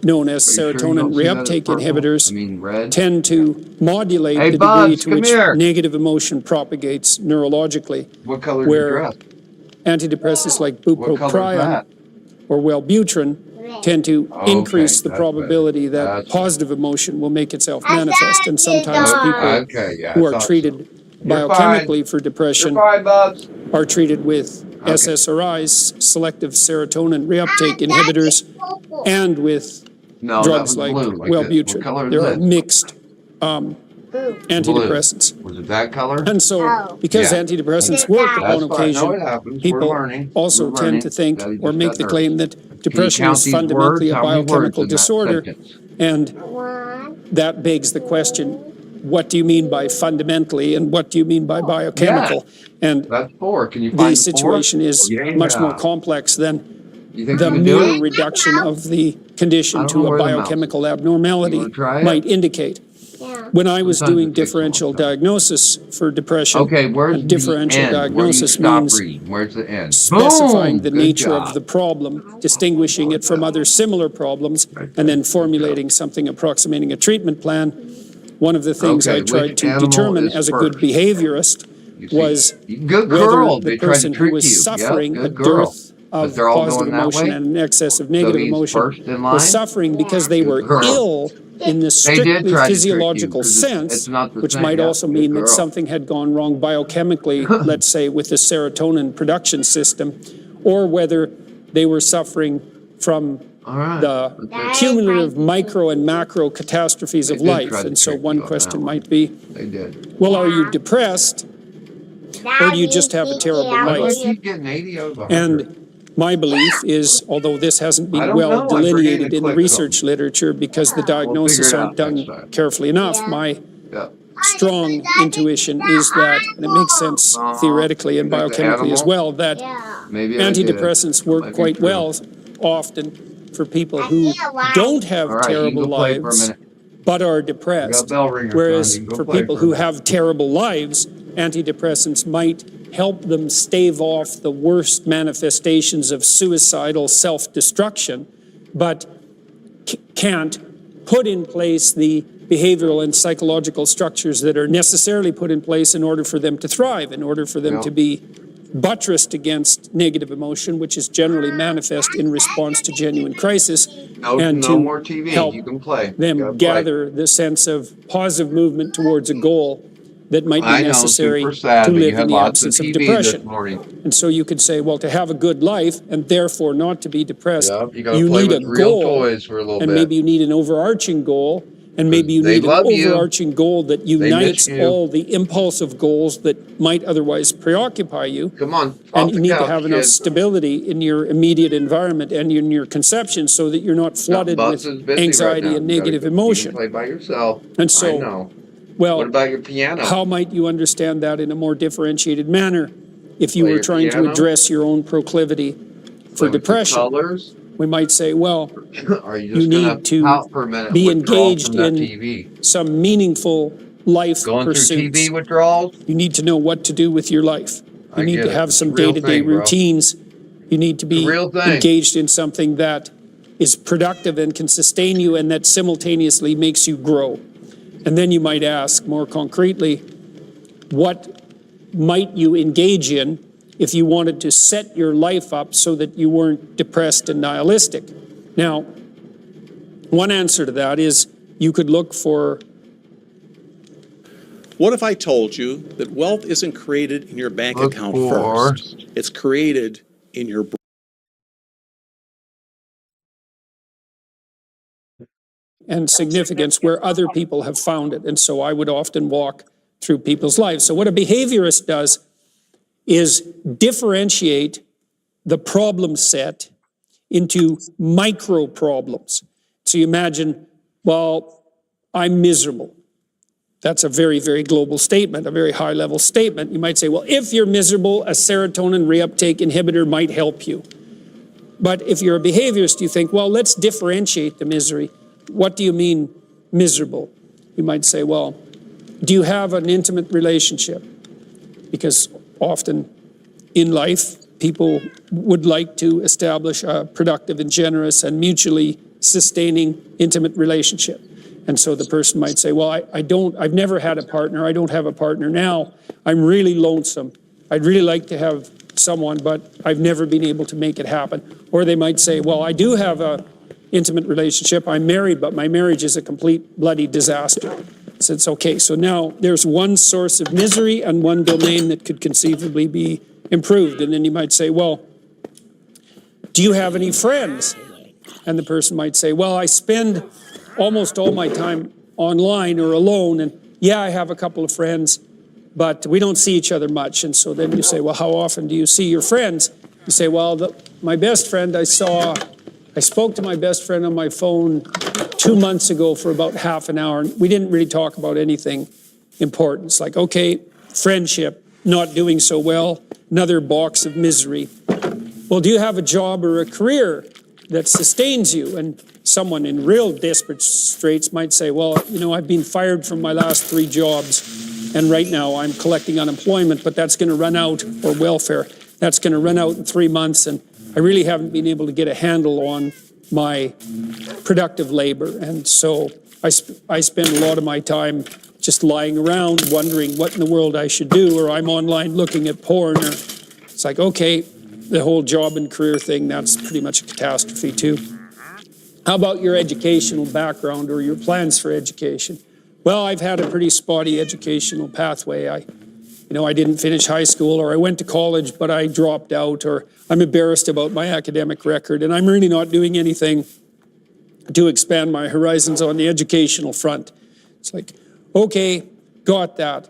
P: known as
A: Are you sure you
P: serotonin
A: don't see that as
P: reuptake
A: purple?
P: inhibitors,
A: I mean red?
P: tend to modulate
A: Hey,
P: the
A: Bugs,
P: degree to
A: come
P: which
A: here.
P: negative emotion propagates neurologically.
A: What color is your
P: where
A: dress?
P: antidepressants like
A: What color is that?
P: bupropion or Wellbutrin tend to increase the
A: that's
P: probability
A: better.
P: that
A: That's
P: positive emotion will make itself manifest. And sometimes
C: dog.
P: people
A: Okay, yeah,
P: who
A: I
P: are
A: thought so.
P: treated
A: You're
P: biochemically for
A: You're
P: depression
A: fine, Bubs.
P: are treated with
A: Okay.
P: SSRIs, selective serotonin reuptake inhibitors, and with
A: No,
P: drugs
A: that was
P: like
A: blue. Like this. What
P: Wellbutrin.
A: color is
P: There are
A: this?
P: mixed
C: Blue.
P: antidepressants.
A: Was it that color?
P: And so, because
A: Yeah.
P: antidepressants work
A: That's
P: on
A: fine. No,
P: occasion,
A: it happens. We're
P: people
A: learning.
P: also
A: We're
P: tend
A: learning.
P: to think
A: Daddy
P: or
A: just
P: make
A: got
P: the
A: nervous.
P: claim that
A: Can you
P: depression
A: count
P: is
A: these
P: fundamentally
A: words?
P: a
A: How many words
P: biochemical
A: in that
P: disorder.
A: sentence?
P: And
C: One.
P: that begs the question, what do you mean by fundamentally and what do you mean by biochemical? And
A: That's 4. Can you
P: the
A: find 4?
P: situation is
A: Yeah.
P: much more complex than
A: You think
P: the
A: you can do
P: mere
A: it?
P: reduction of the
A: I
P: condition
A: don't
P: to
A: know
P: a
A: where the mouse is.
P: biochemical
A: You
P: abnormality
A: want to try it?
P: might indicate.
C: Yeah.
P: When I was
A: Sometimes
P: doing
A: it takes a long
P: differential
A: time.
P: diagnosis for depression,
A: Okay, where's
P: and
A: the
P: differential
A: end? Where do you
P: diagnosis
A: stop
P: means
A: reading? Where's the end?
P: specifying
A: Boom!
P: the
A: Good
P: nature
A: job.
P: of the problem, distinguishing it from other similar problems, and then formulating something approximating a treatment plan. One of the things
A: Okay,
P: I tried
A: which
P: to
A: animal
P: determine
A: is
P: as a good
A: first?
P: behaviorist
A: You see,
P: was
A: good
P: whether
A: girl.
P: the
A: They tried to
P: person who
A: trick
P: was
A: you. Yep,
P: suffering a
A: good girl.
P: dearth
A: But
P: of
A: they're all
P: positive
A: going that
P: emotion
A: way?
P: and an excess of
A: So
P: negative
A: he's
P: emotion
A: first in line?
P: was suffering because they
A: Good
P: were
A: girl.
P: ill in the
A: They did
P: strictly
A: try to trick you
P: physiological
A: 'cause
P: sense,
A: it's not the
P: which
A: same.
P: might
A: Yeah,
P: also
A: good
P: mean that
A: girl.
P: something had gone wrong biochemically, let's say with the serotonin production system, or whether they were suffering from
A: All right.
P: the cumulative micro and macro catastrophes of
A: They did
P: life.
A: try to
P: And so
A: trick
P: one
A: you on
P: question
A: that one.
P: might be,
A: They did.
P: well, are you depressed or do you just have a terrible
A: Why do I
P: life?
A: keep getting 80 out of 100?
P: And my belief is, although this hasn't
A: I
P: been
A: don't
P: well
A: know. I'm forgetting
P: delineated
A: to
P: in the
A: click
P: research literature because the diagnoses
A: it
P: aren't
A: out next
P: done
A: time.
P: carefully enough,
C: Yeah.
P: my
A: Yeah.
P: strong intuition is that, and it makes sense theoretically and
A: Like the
P: biochemically as
A: animal?
P: well, that
C: Yeah.
A: Maybe I did.
P: antidepressants
A: That
P: work
A: might be
P: quite
A: true.
P: well often for people who don't have
A: All right, you can
P: terrible
A: go play for a
P: lives
A: minute.
P: but are
A: I got
P: depressed.
A: bell ringer, son.
P: Whereas
A: You can go
P: for
A: play
P: people
A: for a
P: who
A: minute.
P: have terrible lives, antidepressants might help them stave off the worst manifestations of suicidal self-destruction, but can't put in place the behavioral and psychological structures that are necessarily put in place in order for them to thrive, in order for them
A: Yeah.
P: to be buttressed against negative emotion, which is generally manifest in response to genuine crisis, and
A: No
P: to
A: more TV.
P: help
A: You can play. You
P: them
A: gotta play.
P: gather the sense of positive movement towards a goal that might be
A: I know,
P: necessary
A: super sad
P: to
A: that you
P: live
A: had
P: in the
A: lots of
P: absence of
A: TV
P: depression.
A: this morning.
P: And so you could say, well, to have a good life and therefore not to be depressed,
A: Yeah, you gotta
P: you
A: play
P: need a
A: with real
P: goal,
A: toys for a little
P: and
A: bit.
P: maybe you need an overarching goal, and maybe you
A: They
P: need an
A: love you.
P: overarching goal that
A: miss
P: unites
A: you.
P: all the impulsive goals that might otherwise preoccupy you.
A: Come on,
P: And
A: off
P: you
A: the
P: need to
A: couch,
P: have enough
A: kid.
P: stability in your immediate environment and in your conception so that you're not flooded
A: Bubs
P: with
A: is busy
P: anxiety
A: right now.
P: and
A: You gotta
P: negative
A: You
P: emotion.
A: can play by yourself.
P: And so,
A: I know.
P: well,
A: What about your piano?
P: how might you understand that in a more differentiated manner if you
A: Play
P: were
A: your
P: trying to
A: piano?
P: address your own proclivity for
A: Play with the
P: depression?
A: colors?
P: We might say, well,
A: Are you
P: you
A: just gonna
P: need to
A: pout for a minute and
P: be
A: withdraw
P: engaged
A: from that
P: in
A: TV?
P: some meaningful life
A: Going through
P: pursuits.
A: TV withdrawals?
P: You need to know what to do with your life. You
A: I
P: need
A: get
P: to
A: it.
P: have
A: It's
P: some
A: a real
P: day-to-day
A: thing, bro.
P: routines. You need to be
A: real thing.
P: engaged in something that is productive and can sustain you and that simultaneously makes you grow. And then you might ask more concretely, what might you engage in if you wanted to set your life up so that you weren't depressed and nihilistic? Now, one answer to that is you could look for.
Q: What if I told you that wealth isn't created in your bank
A: Look
Q: account
A: for-
Q: first? It's created in your brain.
P: And significance where other people have found it. And so I would often walk through people's lives. So what a behaviorist does is differentiate the problem set into micro problems. So you imagine, well, I'm miserable. That's a very, very global statement, a very high level statement. You might say, well, if you're miserable, a serotonin reuptake inhibitor might help you. But if you're a behaviorist, you think, well, let's differentiate the misery. What do you mean miserable? You might say, well, do you have an intimate relationship? Because often in life, people would like to establish a productive and generous and mutually sustaining intimate relationship. And so the person might say, well, I've never had a partner. I don't have a partner now. I'm really lonesome. I'd really like to have someone, but I've never been able to make it happen. Or they might say, well, I do have a intimate relationship. I'm married, but my marriage is a complete bloody disaster. So it's okay. So now there's one source of misery and one domain that could conceivably be improved. And then you might say, well, do you have any friends? And the person might say, well, I spend almost all my time online or alone. And yeah, I have a couple of friends, but we don't see each other much. And so then you say, well, how often do you see your friends? You say, well, my best friend I spoke to my best friend on my phone 2 months ago for about half an hour. And we didn't really talk about anything important. It's like, okay, friendship, not doing so well, another box of misery. Well, do you have a job or a career that sustains you? And someone in real desperate straits might say, well, you know, I've been fired from my last 3 jobs, and right now I'm collecting unemployment, but that's going to run out, or welfare. That's going to run out in 3 months, and I really haven't been able to get a handle on my productive labor. And so I spend a lot of my time just lying around wondering what in the world I should do, or I'm online looking at porn, or it's like, okay, the whole job and career thing, that's pretty much a catastrophe too. How about your educational background or your plans for education? Well, I've had a pretty spotty educational pathway. I didn't finish high school, or I went to college, but I dropped out, or I'm embarrassed about my academic record, and I'm really not doing anything to expand my horizons on the educational front. It's like, okay, got that.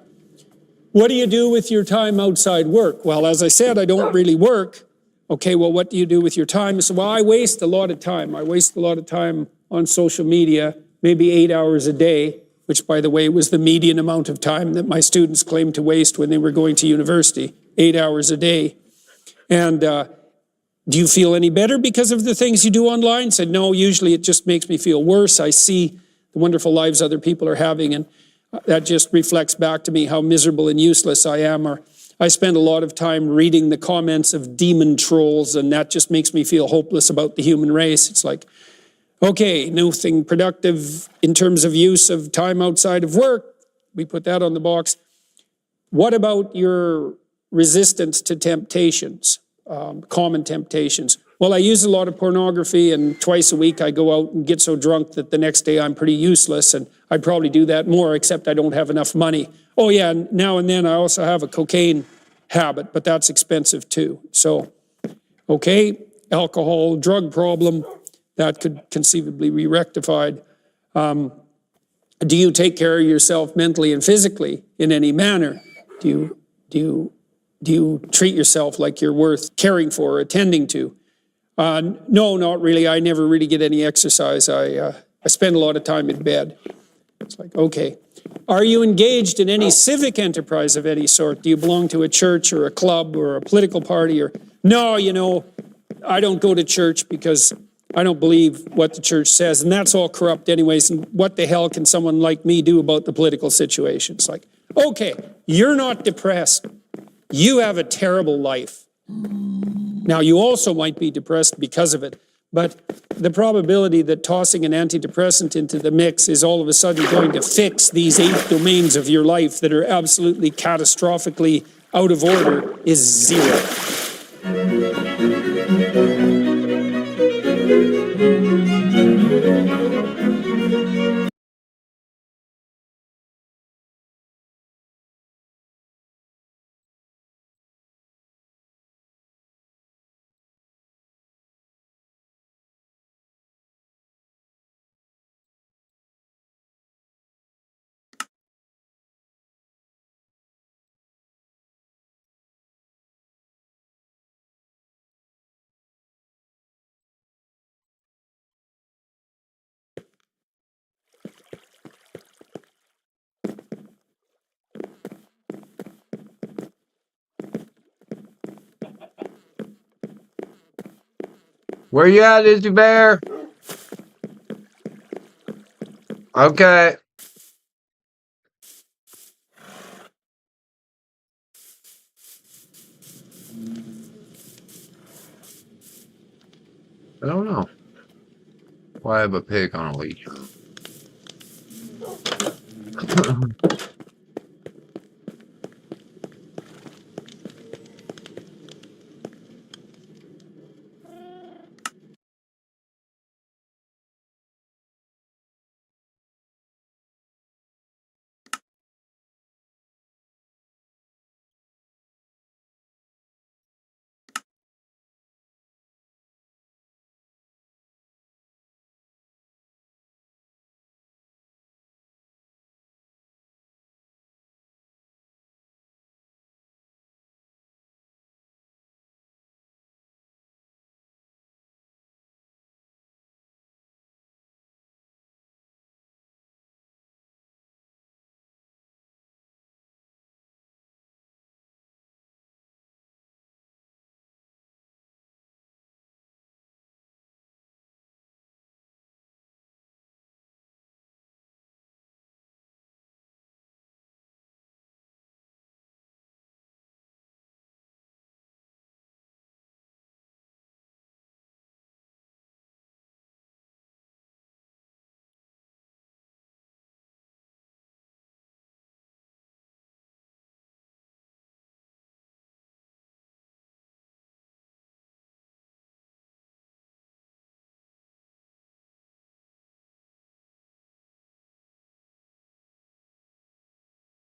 P: What do you do with your time outside work? Well, as I said, I don't really work. Okay, well, what do you do with your time? So, well, I waste a lot of time. I waste a lot of time on social media, maybe 8 hours a day, which, by the way, was the median amount of time that my students claimed to waste when they were going to university, 8 hours a day. And do you feel any better because of the things you do online? I said, no, usually it just makes me feel worse. I see the wonderful lives other people are having, and that just reflects back to me how miserable and useless I am. Or I spend a lot of time reading the comments of demon trolls, and that just makes me feel hopeless about the human race. It's like, okay, nothing productive in terms of use of time outside of work. We put that on the box. What about your resistance to temptations, common temptations? Well, I use a lot of pornography, and twice a week I go out and get so drunk that the next day I'm pretty useless, and I'd probably do that more, except I don't have enough money. Oh yeah, now and then I also have a cocaine habit, but that's expensive too. So, okay, alcohol, drug problem, that could conceivably be rectified. Do you take care of yourself mentally and physically in any manner? Do you treat yourself like you're worth caring for or attending to? No, not really. I never really get any exercise. I spend a lot of time in bed. It's like, okay. Are you engaged in any civic enterprise of any sort? Do you belong to a church or a club or a political party? Or no, I don't go to church because I don't believe what the church says, and that's all corrupt anyways, and what the hell can someone like me do about the political situation? It's like, okay, you're not depressed. You have a terrible life. Now, you also might be depressed because of it, but the probability that tossing an antidepressant into the mix is all of a sudden going to fix these 8 domains of your life that are absolutely catastrophically out of order is 0.
A: Where you at, Izzy Bear? Okay. I don't know. Why have a pig on a leash?